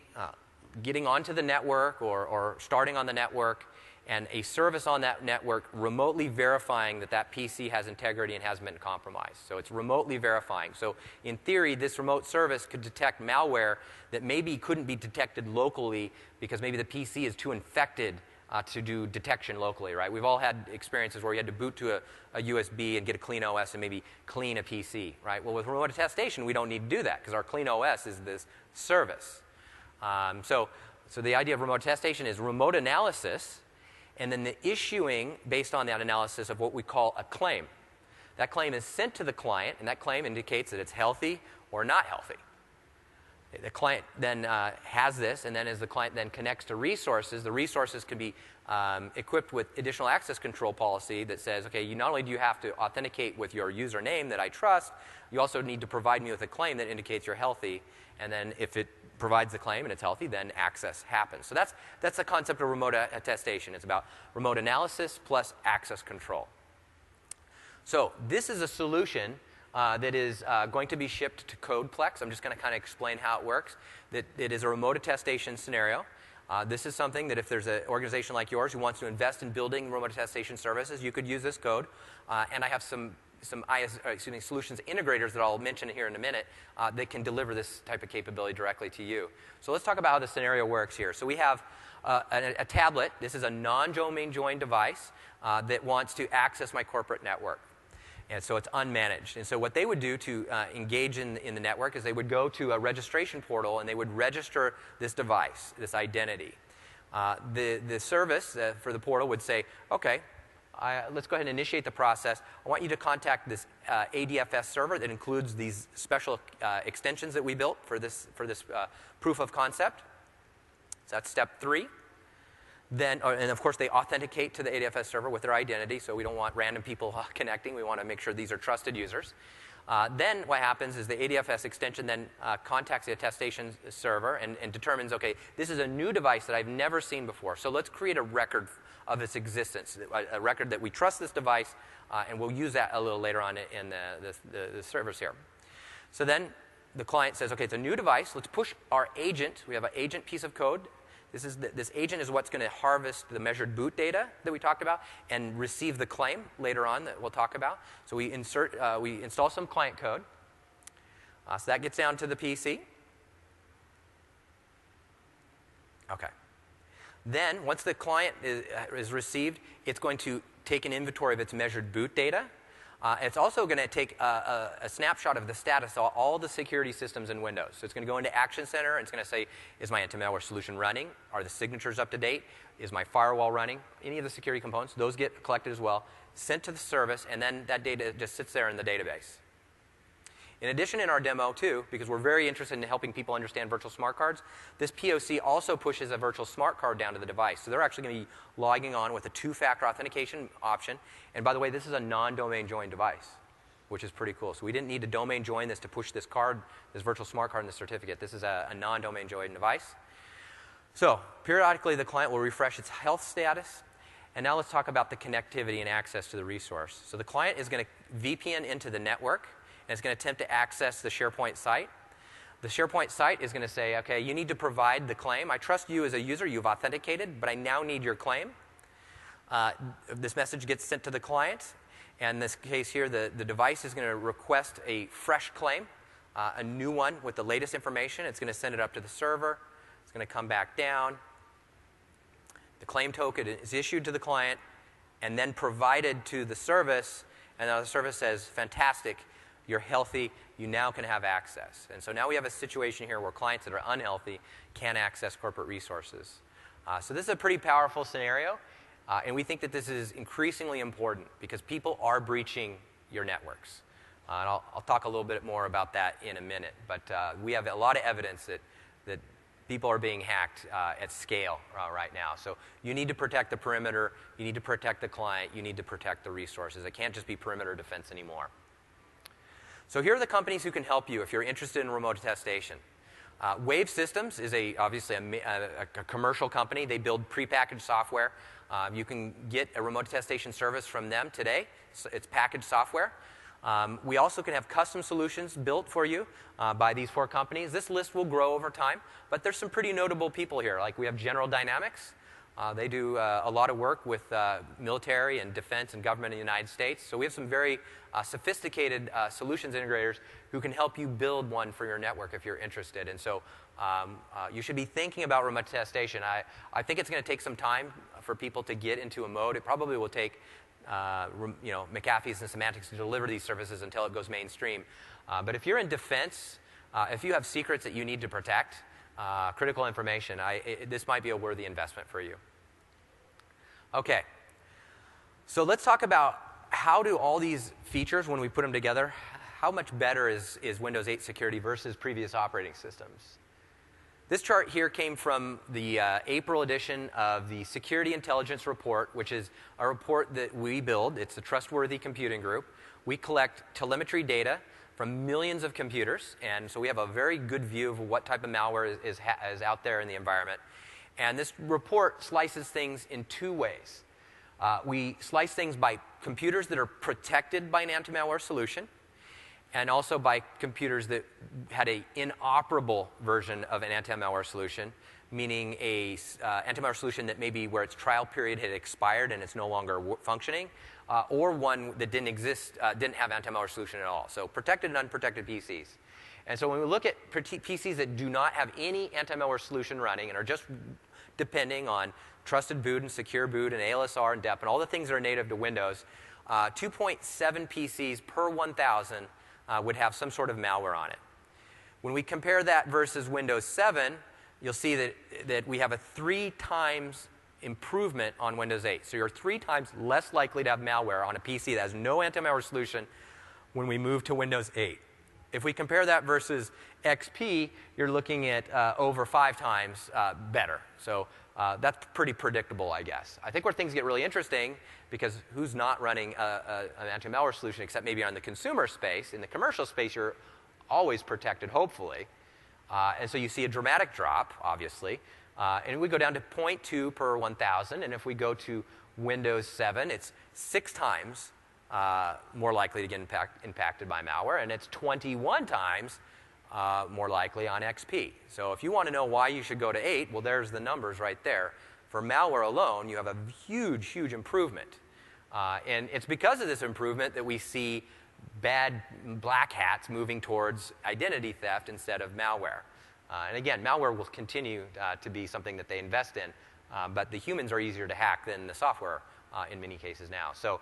getting onto the network or starting on the network, and a service on that network remotely verifying that that PC has integrity and hasn't been compromised. So it's remotely verifying. So in theory, this remote service could detect malware that maybe couldn't be detected locally because maybe the PC is too infected to do detection locally, right? We've all had experiences where you had to boot to a USB and get a clean OS and maybe clean a PC, right? Well, with remote attestation, we don't need to do that because our clean OS is this service. So the idea of remote attestation is remote analysis, and then the issuing based on that analysis of what we call a claim. That claim is sent to the client, and that claim indicates that it's healthy or not healthy. The client then has this, and then as the client then connects to resources, the resources can be equipped with additional access control policy that says, okay, not only do you have to authenticate with your username that I trust, you also need to provide me with a claim that indicates you're healthy, and then if it provides the claim and it's healthy, then access happens. So that's the concept of remote attestation. It's about remote analysis plus access control. So this is a solution that is going to be shipped to CodePlex. I'm just going to kind of explain how it works. That it is a remote attestation scenario. This is something that if there's an organization like yours who wants to invest in building remote attestation services, you could use this code. And I have some solutions integrators that I'll mention here in a minute that can deliver this type of capability directly to you. So let's talk about how the scenario works here. So we have a tablet. This is a non-domain joined device that wants to access my corporate network. And so it's unmanaged. And so what they would do to engage in the network is they would go to a registration portal and they would register this device, this identity. The service for the portal would say, okay, let's go ahead and initiate the process. I want you to contact this ADFS server that includes these special extensions that we built for this proof of concept. So that's step 3. Then, and of course, they authenticate to the ADFS server with their identity, so we don't want random people connecting. We want to make sure these are trusted users. Then what happens is the ADFS extension then contacts the attestation server and determines, okay, this is a new device that I've never seen before, so let's create a record of its existence, a record that we trust this device, and we'll use that a little later on in the servers here. So then the client says, okay, it's a new device. Let's push our agent. We have an agent piece of code. This agent is what's going to harvest the measured boot data that we talked about and receive the claim later on that we'll talk about. So we install some client code. So that gets down to the PC. Okay. Then once the client is received, it's going to take an inventory of its measured boot data. It's also going to take a snapshot of the status of all the security systems in Windows. So it's going to go into Action Center, and it's going to say, is my anti-malware solution running? Are the signatures up to date? Is my firewall running? Any of the security components, those get collected as well, sent to the service, and then that data just sits there in the database. In addition, in our demo, too, because we're very interested in helping people understand virtual smart cards, this POC also pushes a virtual smart card down to the device. So they're actually going to be logging on with a 2-factor authentication option. And by the way, this is a non-domain joined device, which is pretty cool. So we didn't need to domain join this to push this card, this virtual smart card, and the certificate. This is a non-domain joined device. So periodically, the client will refresh its health status. And now let's talk about the connectivity and access to the resource. So the client is going to VPN into the network, and it's going to attempt to access the SharePoint site. The SharePoint site is going to say, okay, you need to provide the claim. I trust you as a user. You've authenticated, but I now need your claim. This message gets sent to the client. And in this case here, the device is going to request a fresh claim a new one with the latest information. It's going to send it up to the server. It's going to come back down. The claim token is issued to the client and then provided to the service. And now the service says, fantastic, you're healthy, you now can have access. And so now we have a situation here where clients that are unhealthy can access corporate resources. So this is a pretty powerful scenario. And we think that this is increasingly important because people are breaching your networks. And I'll talk a little bit more about that in a minute. But we have a lot of evidence that people are being hacked at scale right now. So you need to protect the perimeter. You need to protect the client. You need to protect the resources. It can't just be perimeter defense anymore. So here are the companies who can help you if you're interested in remote attestation. Wave Systems is obviously a commercial company. They build prepackaged software. You can get a remote attestation service from them today. It's packaged software. We also can have custom solutions built for you by these 4 companies. This list will grow over time, but there's some pretty notable people here. Like we have General Dynamics. They do a lot of work with military and defense and government in the United States. So we have some very sophisticated solutions integrators who can help you build one for your network if you're interested. And so you should be thinking about remote attestation. I think it's going to take some time for people to get into a mode. It probably will take McAfee's and Semantics to deliver these services until it goes mainstream. But if you're in defense, if you have secrets that you need to protect, critical information, this might be a worthy investment for you. Okay, so let's talk about how do all these features, when we put them together, how much better is Windows 8 security versus previous operating systems? This chart here came from the April edition of the Security Intelligence Report, which is a report that we build. It's a trustworthy computing group. We collect telemetry data from millions of computers, and so we have a very good view of what type of malware is out there in the environment. And this report slices things in 2 ways. We slice things by computers that are protected by an anti-malware solution, and also by computers that had an inoperable version of an anti-malware solution, meaning a anti-malware solution that maybe where its trial period had expired and it's no longer functioning, or one that didn't exist, didn't have anti-malware solution at all. So protected and unprotected PCs. And so when we look at PCs that do not have any anti-malware solution running and are just depending on trusted boot and secure boot and ALSR and DEP and all the things that are native to Windows, 2.7 PCs per 1,000 would have some sort of malware on it. When we compare that versus Windows 7, you'll see that we have a 3 times improvement on Windows 8. So you're 3 times less likely to have malware on a PC that has no anti-malware solution when we move to Windows 8. If we compare that versus XP, you're looking at over 5 times better. So that's pretty predictable, I guess. I think where things get really interesting, because who's not running an anti-malware solution except maybe on the consumer space? In the commercial space, you're always protected, hopefully. And so you see a dramatic drop, obviously. And we go down to 0.2 per 1,000. And if we go to Windows 7, it's 6 times more likely to get impacted by malware. And it's 21 times more likely on XP. So if you want to know why you should go to 8, well, there's the numbers right there. For malware alone, you have a huge, huge improvement. And it's because of this improvement that we see bad black hats moving towards identity theft instead of malware. And again, malware will continue to be something that they invest in, but the humans are easier to hack than the software in many cases now. So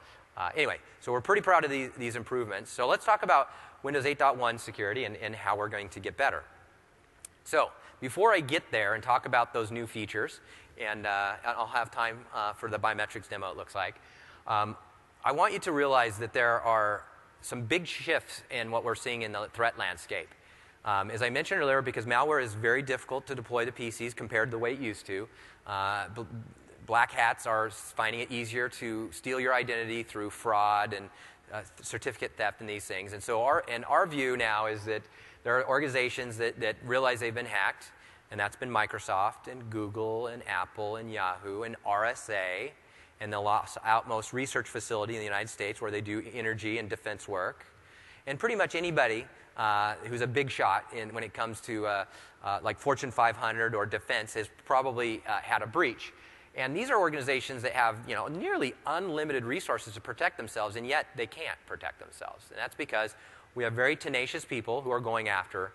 anyway, so we're pretty proud of these improvements. So let's talk about Windows 8.1 security and how we're going to get better. So before I get there and talk about those new features, and I'll have time for the biometrics demo, it looks like, I want you to realize that there are some big shifts in what we're seeing in the threat landscape. As I mentioned earlier, because malware is very difficult to deploy to PCs compared to the way it used to, black hats are finding it easier to steal your identity through fraud and certificate theft and these things. And so our view now is that there are organizations that realize they've been hacked, and that's been Microsoft and Google and Apple and Yahoo and RSA and the Los Alamos Research Facility in the United States where they do energy and defense work. And pretty much anybody who's a big shot when it comes to like Fortune 500 or defense has probably had a breach. And these are organizations that have nearly unlimited resources to protect themselves, and yet they can't protect themselves. And that's because We have very tenacious people who are going after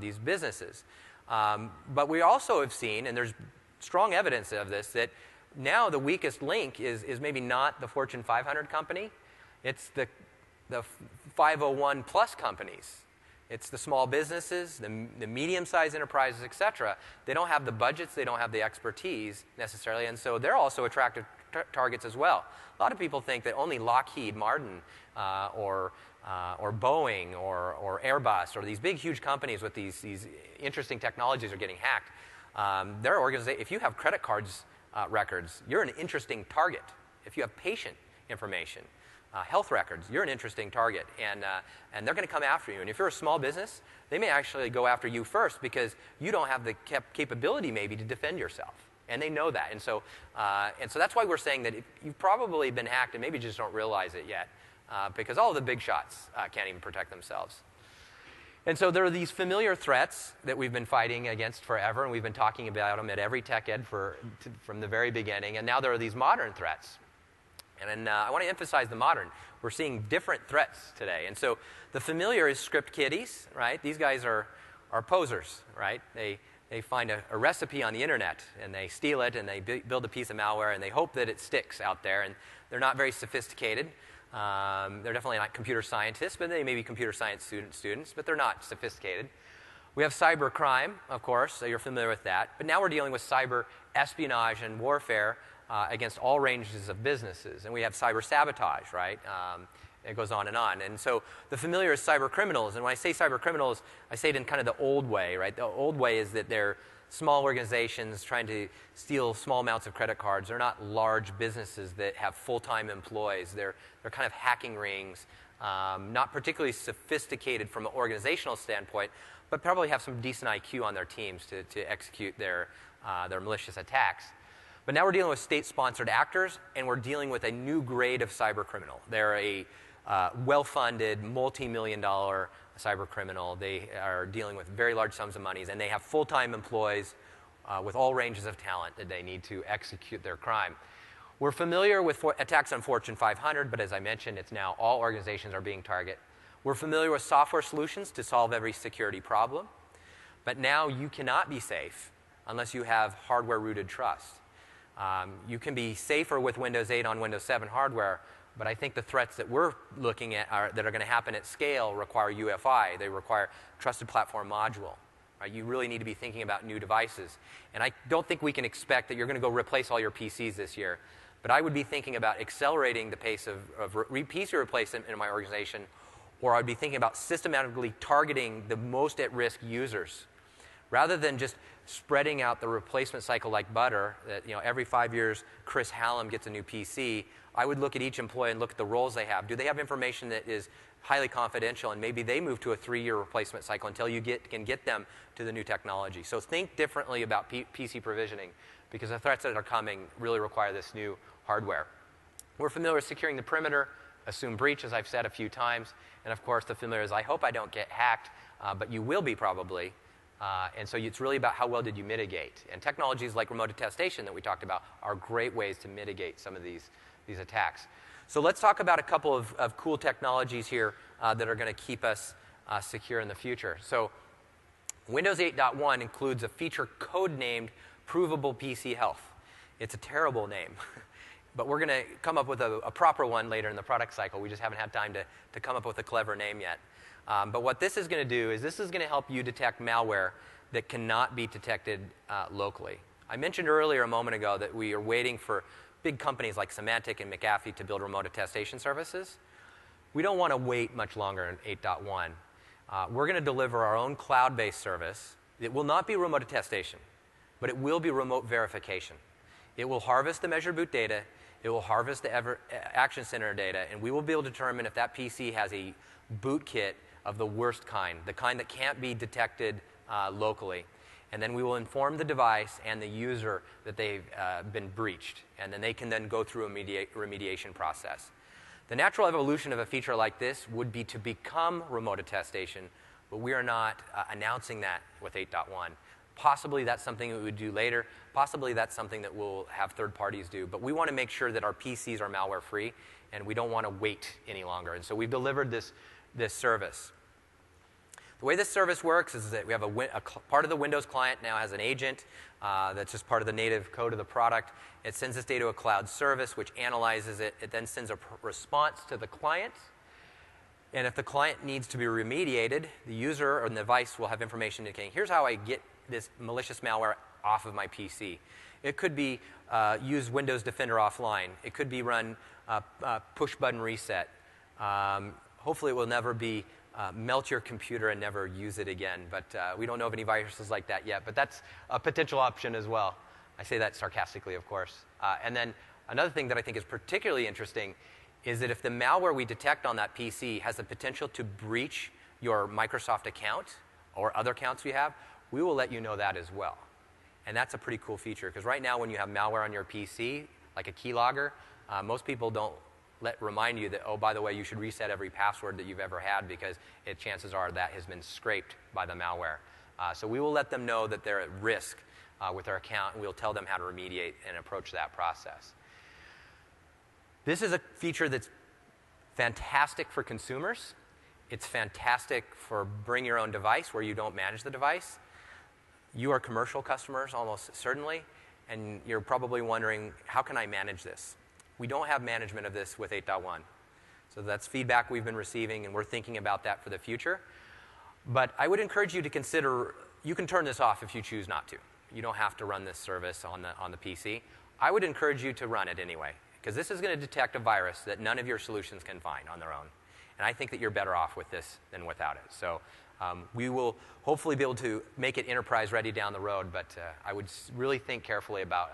these businesses. But we also have seen, and there's strong evidence of this, that now the weakest link is maybe not the Fortune 500 company. It's the 501 plus companies. It's the small businesses, the medium-sized enterprises, et cetera. They don't have the budgets, they don't have the expertise necessarily, and so they're also attractive targets as well. A lot of people think that only Lockheed Martin or Boeing or Airbus or these big, huge companies with these interesting technologies are getting hacked. If you have credit cards records, you're an interesting target. If you have patient information, health records, you're an interesting target, and they're going to come after you. And if you're a small business, they may actually go after you first because you don't have the capability maybe to defend yourself, and they know that. And so that's why we're saying that you've probably been hacked and maybe just don't realize it yet, because all of the big shots can't even protect themselves. And so there are these familiar threats that we've been fighting against forever, and we've been talking about them at every TechEd from the very beginning. And now there are these modern threats. And I want to emphasize the modern. We're seeing different threats today. And so the familiar is script kiddies, right? These guys are posers, right? They find a recipe on the internet, and they steal it, and they build a piece of malware, and they hope that it sticks out there. And they're not very sophisticated. They're definitely not computer scientists, but they may be computer science students, but they're not sophisticated. We have cyber crime, of course, so you're familiar with that. But now we're dealing with cyber espionage and warfare against all ranges of businesses. And we have cyber sabotage, right? It goes on. And so the familiar is cyber criminals. And when I say cyber criminals, I say it in kind of the old way, right? The old way is that they're small organizations trying to steal small amounts of credit cards. They're not large businesses that have full-time employees. They're kind of hacking rings, not particularly sophisticated from an organizational standpoint, but probably have some decent IQ on their teams to execute their malicious attacks. But now we're dealing with state-sponsored actors, and we're dealing with a new grade of cyber criminal. They're a well-funded, multi-million-dollar cyber criminal. They are dealing with very large sums of money, and they have full-time employees with all ranges of talent that they need to execute their crime. We're familiar with attacks on Fortune 500, but as I mentioned, it's now all organizations are being targeted. We're familiar with software solutions to solve every security problem, but now you cannot be safe unless you have hardware-rooted trust. You can be safer with Windows 8 on Windows 7 hardware, but I think the threats that we're looking at that are going to happen at scale require UEFI. They require Trusted Platform Module. Right? You really need to be thinking about new devices. And I don't think we can expect that you're going to go replace all your PCs this year. But I would be thinking about accelerating the pace of PC replacement in my organization, or I'd be thinking about systematically targeting the most at-risk users. Rather than just spreading out the replacement cycle like butter, that every 5 years Chris Hallam gets a new PC, I would look at each employee and look at the roles they have. Do they have information that is highly confidential, and maybe they move to a 3-year replacement cycle until you can get them to the new technology. So think differently about PC provisioning, because the threats that are coming really require this new hardware. We're familiar with securing the perimeter, assume breach, as I've said a few times, and of course the familiar is I hope I don't get hacked, but you will be probably. And so it's really about how well did you mitigate. And technologies like remote attestation that we talked about are great ways to mitigate some of these attacks. So let's talk about a couple of cool technologies here that are going to keep us secure in the future. So Windows 8.1 includes a feature codenamed Provable PC Health. It's a terrible name. But we're going to come up with a proper one later in the product cycle. We just haven't had time to come up with a clever name yet. But what this is going to do is this is going to help you detect malware that cannot be detected locally. I mentioned earlier a moment ago that we are waiting for big companies like Symantec and McAfee to build remote attestation services. We don't want to wait much longer in 8.1. We're going to deliver our own cloud-based service. It will not be remote attestation, but it will be remote verification. It will harvest the measure boot data. It will harvest the Action Center data, and we will be able to determine if that PC has a boot kit of the worst kind, the kind that can't be detected locally. And then we will inform the device and the user that they've been breached, and then they can then go through a remediation process. The natural evolution of a feature like this would be to become remote attestation, but we are not announcing that with 8.1. Possibly that's something we would do later. Possibly that's something that we'll have third parties do. But we want to make sure that our PCs are malware-free, and we don't want to wait any longer. And so we've delivered this this service. The way this service works is that we have part of the Windows client now has an agent that's just part of the native code of the product. It sends this data to a cloud service, which analyzes it. It then sends a response to the client. And if the client needs to be remediated, the user or the device will have information indicating, here's how I get this malicious malware off of my PC. It could be use Windows Defender offline. It could be run push button reset. Hopefully it will never be melt your computer and never use it again. But we don't know of any viruses like that yet. But that's a potential option as well. I say that sarcastically, of course. And then another thing that I think is particularly interesting is that if the malware we detect on that PC has the potential to breach your Microsoft account or other accounts we have, we will let you know that as well. And that's a pretty cool feature, because right now when you have malware on your PC, like a keylogger, most people don't remind you that, oh, by the way, you should reset every password that you've ever had, because chances are that has been scraped by the malware. So we will let them know that they're at risk with their account, and we'll tell them how to remediate and approach that process. This is a feature that's fantastic for consumers. It's fantastic for bring your own device where you don't manage the device. You are commercial customers almost certainly, and you're probably wondering, how can I manage this? We don't have management of this with 8.1. So that's feedback we've been receiving, and we're thinking about that for the future. But I would encourage you to consider, you can turn this off if you choose not to. You don't have to run this service on the PC. I would encourage you to run it anyway, because this is going to detect a virus that none of your solutions can find on their own. And I think that you're better off with this than without it. So we will hopefully be able to make it enterprise ready down the road, but I would really think carefully about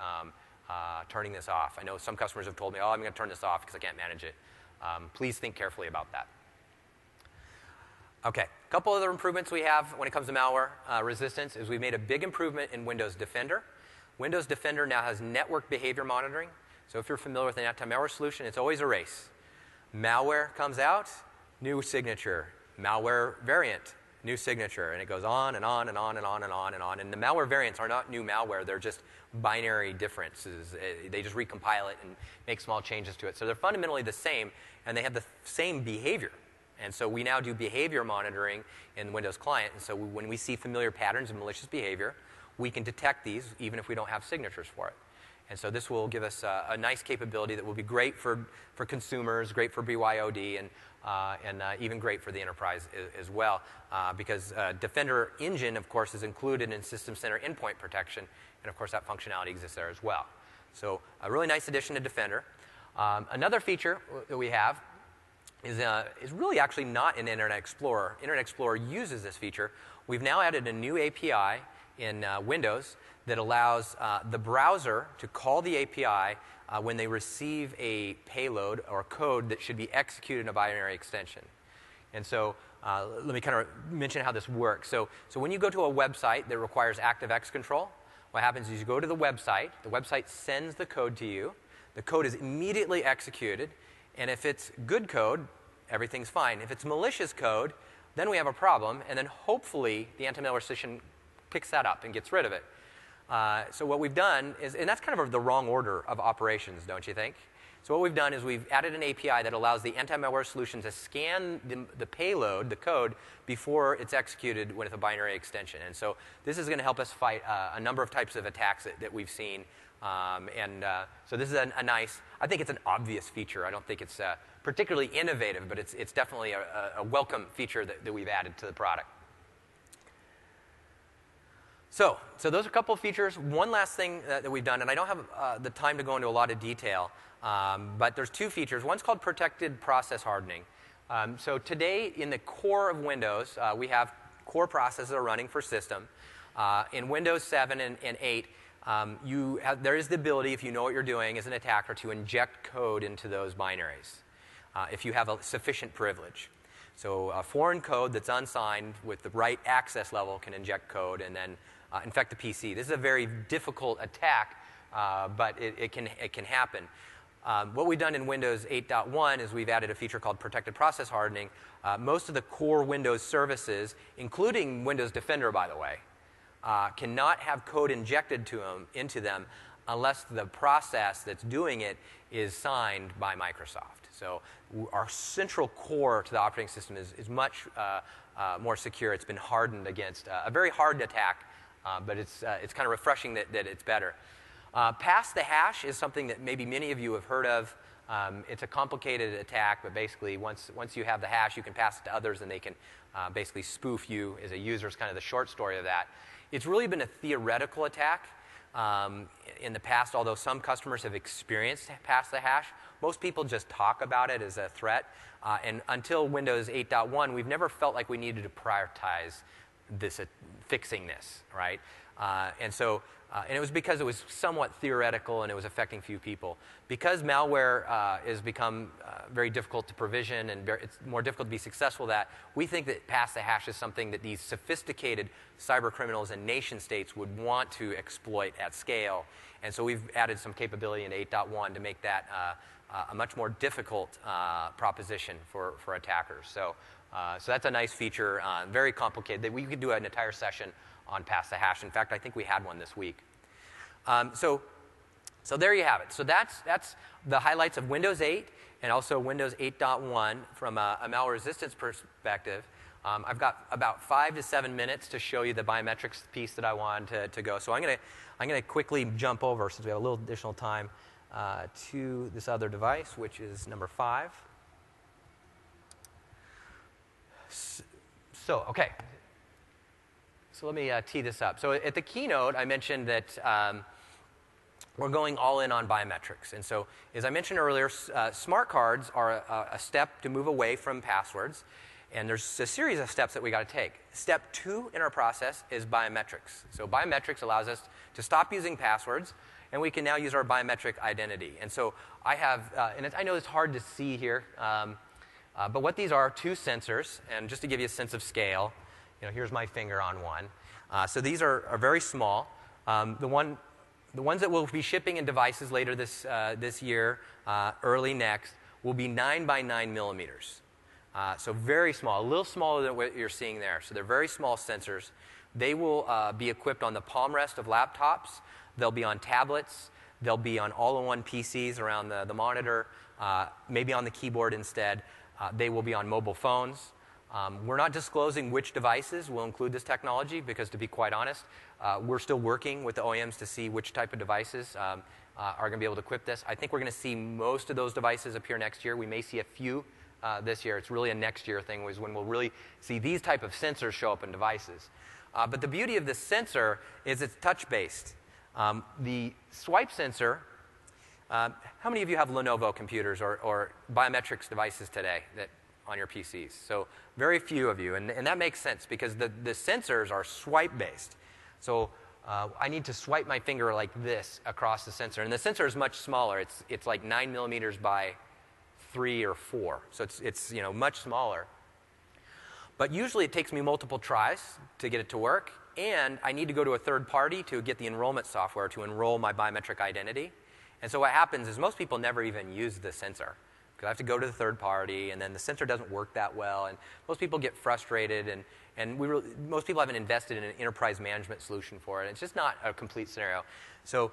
turning this off. I know some customers have told me, oh, I'm going to turn this off because I can't manage it. Please think carefully about that. OK, a couple other improvements we have when it comes to malware resistance is we've made a big improvement in Windows Defender. Windows Defender now has network behavior monitoring. So if you're familiar with an anti-malware solution, it's always a race. Malware comes out, new signature. Malware variant, new signature. And it goes on and on and on and on and on and on. And the malware variants are not new malware. They're just binary differences. They just recompile it and make small changes to it. So they're fundamentally the same, and they have the same behavior. And so we now do behavior monitoring in Windows Client. And so when we see familiar patterns of malicious behavior, we can detect these even if we don't have signatures for it. And so this will give us a nice capability that will be great for consumers, great for BYOD, and even great for the enterprise as well. Because Defender Engine, of course, is included in System Center endpoint protection. And, of course, that functionality exists there as well. So a really nice addition to Defender. Another feature that we have is really actually not in Internet Explorer. Internet Explorer uses this feature. We've now added a new API in Windows that allows the browser to call the API when they receive a payload or code that should be executed in a binary extension. And so let me kind of mention how this works. So when you go to a website that requires ActiveX control, what happens is you go to the website sends the code to you, the code is immediately executed, and if it's good code, everything's fine. If it's malicious code, then we have a problem, and then hopefully the anti-malware solution picks that up and gets rid of it. So what we've done is, and that's kind of the wrong order of operations, don't you think? So what we've done is we've added an API that allows the anti-malware solution to scan the payload, the code, before it's executed with a binary extension. And so this is going to help us fight a number of types of attacks that we've seen. So this is a nice, I think it's an obvious feature. I don't think it's particularly innovative, but it's definitely a welcome feature that we've added to the product. So those are a couple of features. One last thing that we've done, and I don't have the time to go into a lot of detail, but there's two features. One's called protected process hardening. So today, in the core of Windows, we have core processes that are running for system. In Windows 7 and 8, there is the ability, if you know what you're doing as an attacker, to inject code into those binaries if you have a sufficient privilege. So a foreign code that's unsigned with the right access level can inject code and then infect the PC. This is a very difficult attack, but it can happen. What we've done in Windows 8.1 is we've added a feature called protected process hardening. Most of the core Windows services, including Windows Defender, by the way, cannot have code injected into them unless the process that's doing it is signed by Microsoft. So our central core to the operating system is much more secure. It's been hardened against a very hard attack, but it's kind of refreshing that it's better. Pass the hash is something that maybe many of you have heard of. It's a complicated attack, but basically once you have the hash, you can pass it to others, and they can basically spoof you as a user is kind of the short story of that. It's really been a theoretical attack in the past, although some customers have experienced pass the hash. Most people just talk about it as a threat. And until Windows 8.1, we've never felt like we needed to prioritize this fixing this, right? And it was because it was somewhat theoretical and it was affecting few people. Because malware has become very difficult to provision and it's more difficult to be successful at, we think that pass the hash is something that these sophisticated cyber criminals and nation states would want to exploit at scale. And so we've added some capability in 8.1 to make that a much more difficult proposition for attackers. So that's a nice feature, very complicated. We could do an entire session on pass the hash. In fact, I think we had one this week. So there you have it. So that's the highlights of Windows 8 and also Windows 8.1 from a malware resistance perspective. I've got about 5 to 7 minutes to show you the biometrics piece that I wanted to go. So I'm going to quickly jump over, since we have a little additional time, to this other device, which is number 5. Okay. So let me tee this up. So at the keynote, I mentioned that we're going all in on biometrics. And so as I mentioned earlier, smart cards are a step to move away from passwords. And there's a series of steps that we got to take. Step 2 in our process is biometrics. So biometrics allows us to stop using passwords, and we can now use our biometric identity. And so I have, and I know it's hard to see here, but what these are 2 sensors. And just to give you a sense of scale, here's my finger on one. So these are very small. The ones that we'll be shipping in devices later this year, early next, will be 9 by 9 millimeters. So very small, a little smaller than what you're seeing there. So they're very small sensors. They will be equipped on the palm rest of laptops. They'll be on tablets. They'll be on all-in-one PCs around the monitor, maybe on the keyboard instead. They will be on mobile phones. We're not disclosing which devices will include this technology because, to be quite honest, we're still working with the OEMs to see which type of devices are going to be able to equip this. I think we're going to see most of those devices appear next year. We may see a few this year. It's really a next year thing, is when we'll really see these type of sensors show up in devices. But the beauty of this sensor is it's touch-based. The swipe sensor, how many of you have Lenovo computers or biometrics devices today on your PCs? So very few of you, and that makes sense because the sensors are swipe-based. So I need to swipe my finger like this across the sensor, and the sensor is much smaller. It's like 9 millimeters by 3 or 4, so it's much smaller. But usually it takes me multiple tries to get it to work, and I need to go to a third party to get the enrollment software to enroll my biometric identity. And so what happens is most people never even use the sensor, because I have to go to the third party, and then the sensor doesn't work that well, and most people get frustrated, and most people haven't invested in an enterprise management solution for it. It's just not a complete scenario. So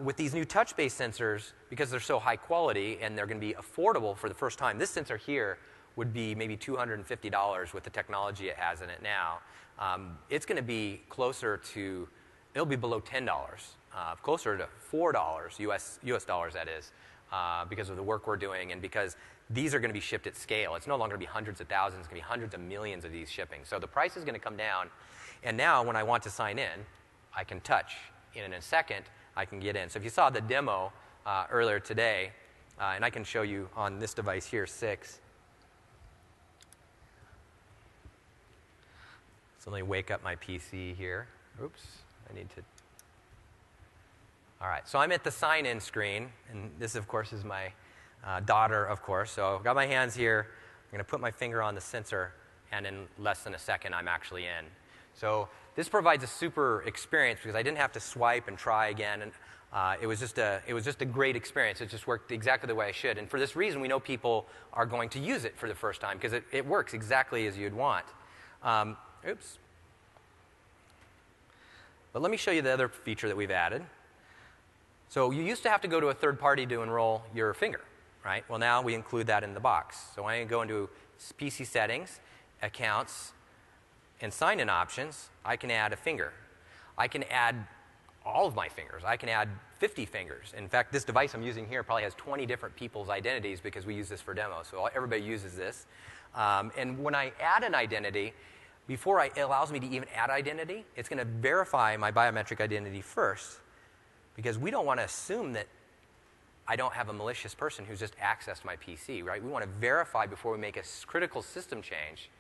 with these new touch-based sensors, because they're so high quality and they're going to be affordable for the first time, this sensor here would be maybe $250 with the technology it has in it now. It's going to be closer to, it'll be below $10, closer to $4 US dollars, that is, because of the work we're doing and because these are going to be shipped at scale. It's no longer going to be hundreds of thousands, it's going to be hundreds of millions of these shipping. So the price is going to come down. And now when I want to sign in, I can touch. In a second, I can get in. So if you saw the demo earlier today, and I can show you on this device here, 6. So let me wake up my PC here. Oops, I need to. All right, so I'm at the sign-in screen, and this, of course, is my daughter, of course. So I've got my hands here. I'm going to put my finger on the sensor, and in less than a second, I'm actually in. So this provides a super experience because I didn't have to swipe and try again, and it was just a great experience. It just worked exactly the way I should. And for this reason, we know people are going to use it for the first time because it works exactly as you'd want. Oops. But let me show you the other feature that we've added. So you used to have to go to a third party to enroll your finger, right? Well, now we include that in the box. So when I go into PC settings, accounts, and sign-in options, I can add a finger. I can add all of my fingers. I can add 50 fingers. In fact, this device I'm using here probably has 20 different people's identities because we use this for demo. So everybody uses this. And when I add an identity, before it allows me to even add identity, it's going to verify my biometric identity first, because we don't want to assume that I don't have a malicious person who's just accessed my PC, right? We want to verify before we make a critical system change,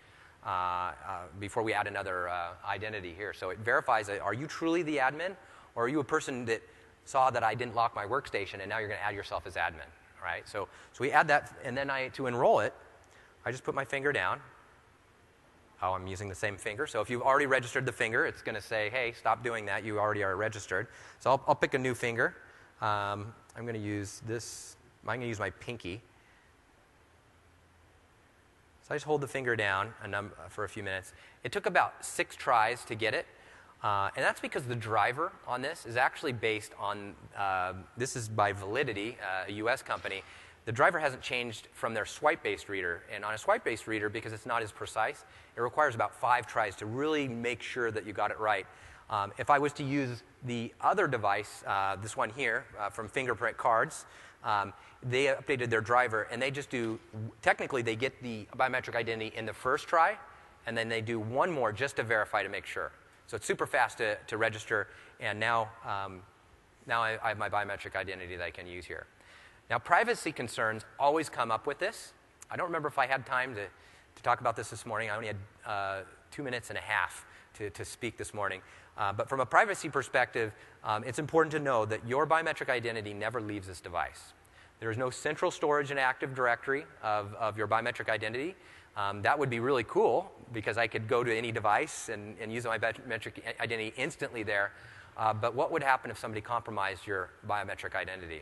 before we add another identity here. So it verifies, are you truly the admin, or are you a person that saw that I didn't lock my workstation and now you're going to add yourself as admin, right? So we add that, and then to enroll it, I just put my finger down. Oh, I'm using the same finger. So if you've already registered the finger, it's going to say, hey, stop doing that. You already are registered. So I'll pick a new finger. I'm going to use this. I'm going to use my pinky. So I just hold the finger down for a few minutes. It took about 6 tries to get it. And that's because the driver on this is actually based on, this is by Validity, a US company. The driver hasn't changed from their swipe-based reader. And on a swipe-based reader, because it's not as precise, it requires about 5 tries to really make sure that you got it right. If I was to use the other device, this one here, from Fingerprint Cards, they updated their driver, and they just do, technically they get the biometric identity in the first try, and then they do one more just to verify to make sure. So it's super fast to register, and now I have my biometric identity that I can use here. Now, privacy concerns always come up with this. I don't remember if I had time to talk about this morning. I only had 2 minutes and a half to speak this morning. But from a privacy perspective, it's important to know that your biometric identity never leaves this device. There is no central storage and Active Directory of your biometric identity. That would be really cool, because I could go to any device and use my biometric identity instantly there. But what would happen if somebody compromised your biometric identity?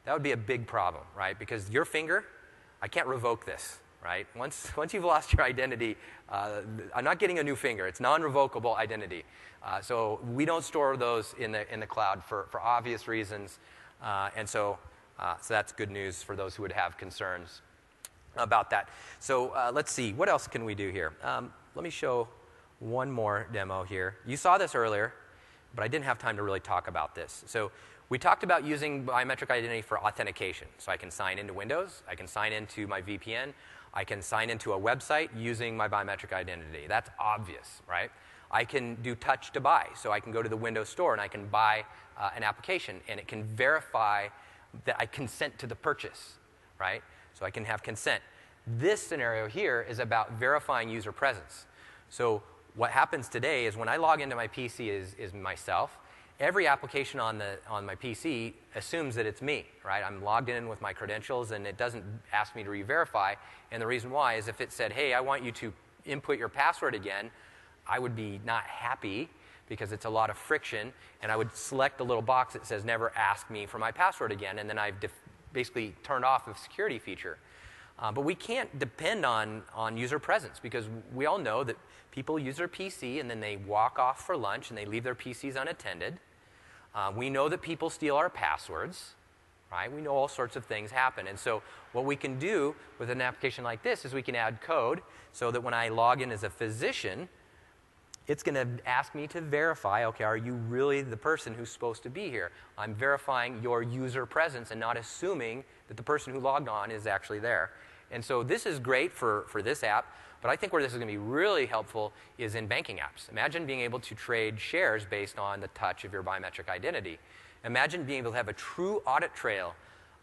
That would be a big problem, right? Because your finger, I can't revoke this, right? Once you've lost your identity, I'm not getting a new finger. It's non-revocable identity. So we don't store those in the cloud for obvious reasons. And so that's good news for those who would have concerns about that. So let's see. What else can we do here? Let me show one more demo here. You saw this earlier, but I didn't have time to really talk about this. So we talked about using biometric identity for authentication. So I can sign into Windows. I can sign into my VPN. I can sign into a website using my biometric identity. That's obvious, right? I can do touch to buy. So I can go to the Windows Store and I can buy an application, and it can verify that I consent to the purchase, right? So I can have consent. This scenario here is about verifying user presence. So what happens today is when I log into my PC is myself. Every application on my PC assumes that it's me, right? I'm logged in with my credentials, and it doesn't ask me to re-verify. And the reason why is if it said, hey, I want you to input your password again, I would be not happy, because it's a lot of friction, and I would select the little box that says never ask me for my password again, and then I've basically turned off a security feature. But we can't depend on user presence, because we all know that people use their PC and then they walk off for lunch and they leave their PCs unattended. We know that people steal our passwords, right? We know all sorts of things happen. And so what we can do with an application like this is we can add code so that when I log in as a physician, it's going to ask me to verify, okay, are you really the person who's supposed to be here? I'm verifying your user presence and not assuming that the person who logged on is actually there. And so this is great for this app, but I think where this is going to be really helpful is in banking apps. Imagine being able to trade shares based on the touch of your biometric identity. Imagine being able to have a true audit trail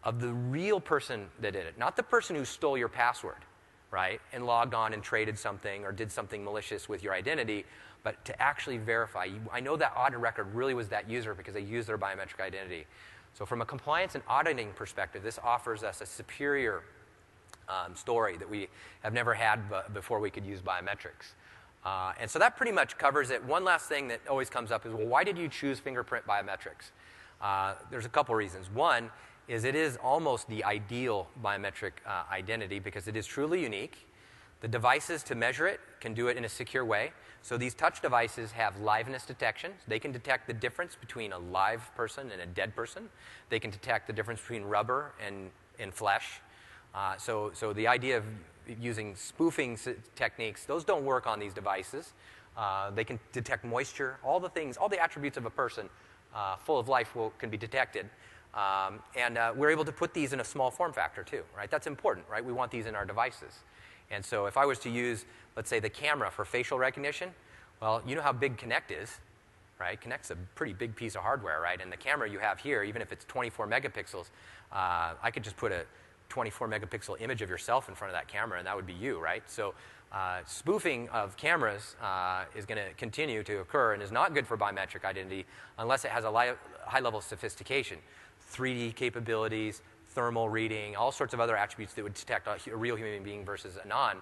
of the real person that did it, not the person who stole your password, right, and logged on and traded something or did something malicious with your identity, but to actually verify. I know that audit record really was that user because they used their biometric identity. So from a compliance and auditing perspective, this offers us a superior story that we have never had before we could use biometrics. And so that pretty much covers it. One last thing that always comes up is, well, why did you choose fingerprint biometrics? There's a couple reasons. One is it is almost the ideal biometric identity because it is truly unique. The devices to measure it can do it in a secure way. So these touch devices have liveness detection. They can detect the difference between a live person and a dead person. They can detect the difference between rubber and flesh. So the idea of using spoofing techniques, those don't work on these devices. They can detect moisture, all the things, all the attributes of a person full of life can be detected. And we're able to put these in a small form factor too, right? That's important, right? We want these in our devices. And so if I was to use, let's say, the camera for facial recognition, well, you know how big Kinect is, right? Kinect's a pretty big piece of hardware, right? And the camera you have here, even if it's 24 megapixels, I could just put a 24 megapixel image of yourself in front of that camera, and that would be you, right? So spoofing of cameras is going to continue to occur and is not good for biometric identity unless it has a high level of sophistication, 3D capabilities, thermal reading, all sorts of other attributes that would detect a real human being versus a non.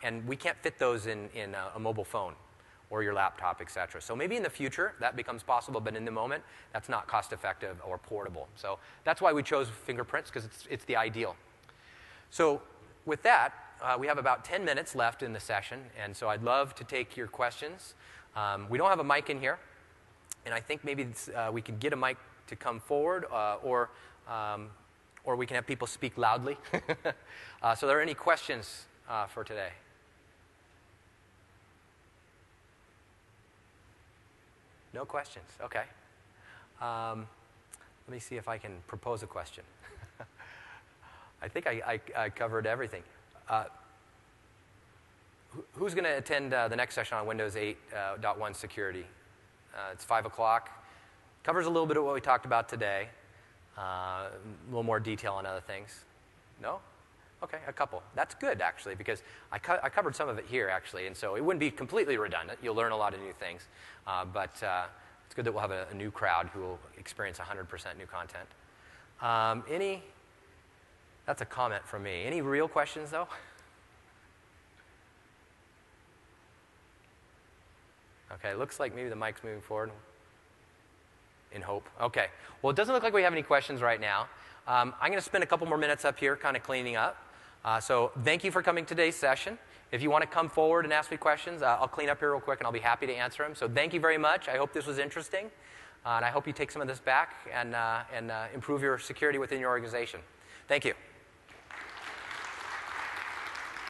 And we can't fit those in a mobile phone or your laptop, et cetera. So maybe in the future that becomes possible, but in the moment that's not cost effective or portable. So that's why we chose fingerprints, because it's the ideal. So with that, we have about 10 minutes left in the session, and so I'd love to take your questions. We don't have a mic in here, and I think maybe we could get a mic to come forward, or we can have people speak loudly. So are there any questions for today? No questions. Okay. Let me see if I can propose a question. I think I covered everything. Who's going to attend the next session on Windows 8.1 security? It's 5 o'clock. Covers a little bit of what we talked about today. A little more detail on other things. No? Okay, a couple. That's good, actually, because I covered some of it here, actually, and so it wouldn't be completely redundant. You'll learn a lot of new things. But it's good that we'll have a new crowd who will experience 100% new content. That's a comment from me. Any real questions, though? Okay, looks like maybe the mic's moving forward. In hope. Okay. Well, it doesn't look like we have any questions right now. I'm going to spend a couple more minutes up here kind of cleaning up. So thank you for coming to today's session. If you want to come forward and ask me questions, I'll clean up here real quick and I'll be happy to answer them. So thank you very much. I hope this was interesting. And I hope you take some of this back and improve your security within your organization. Thank you.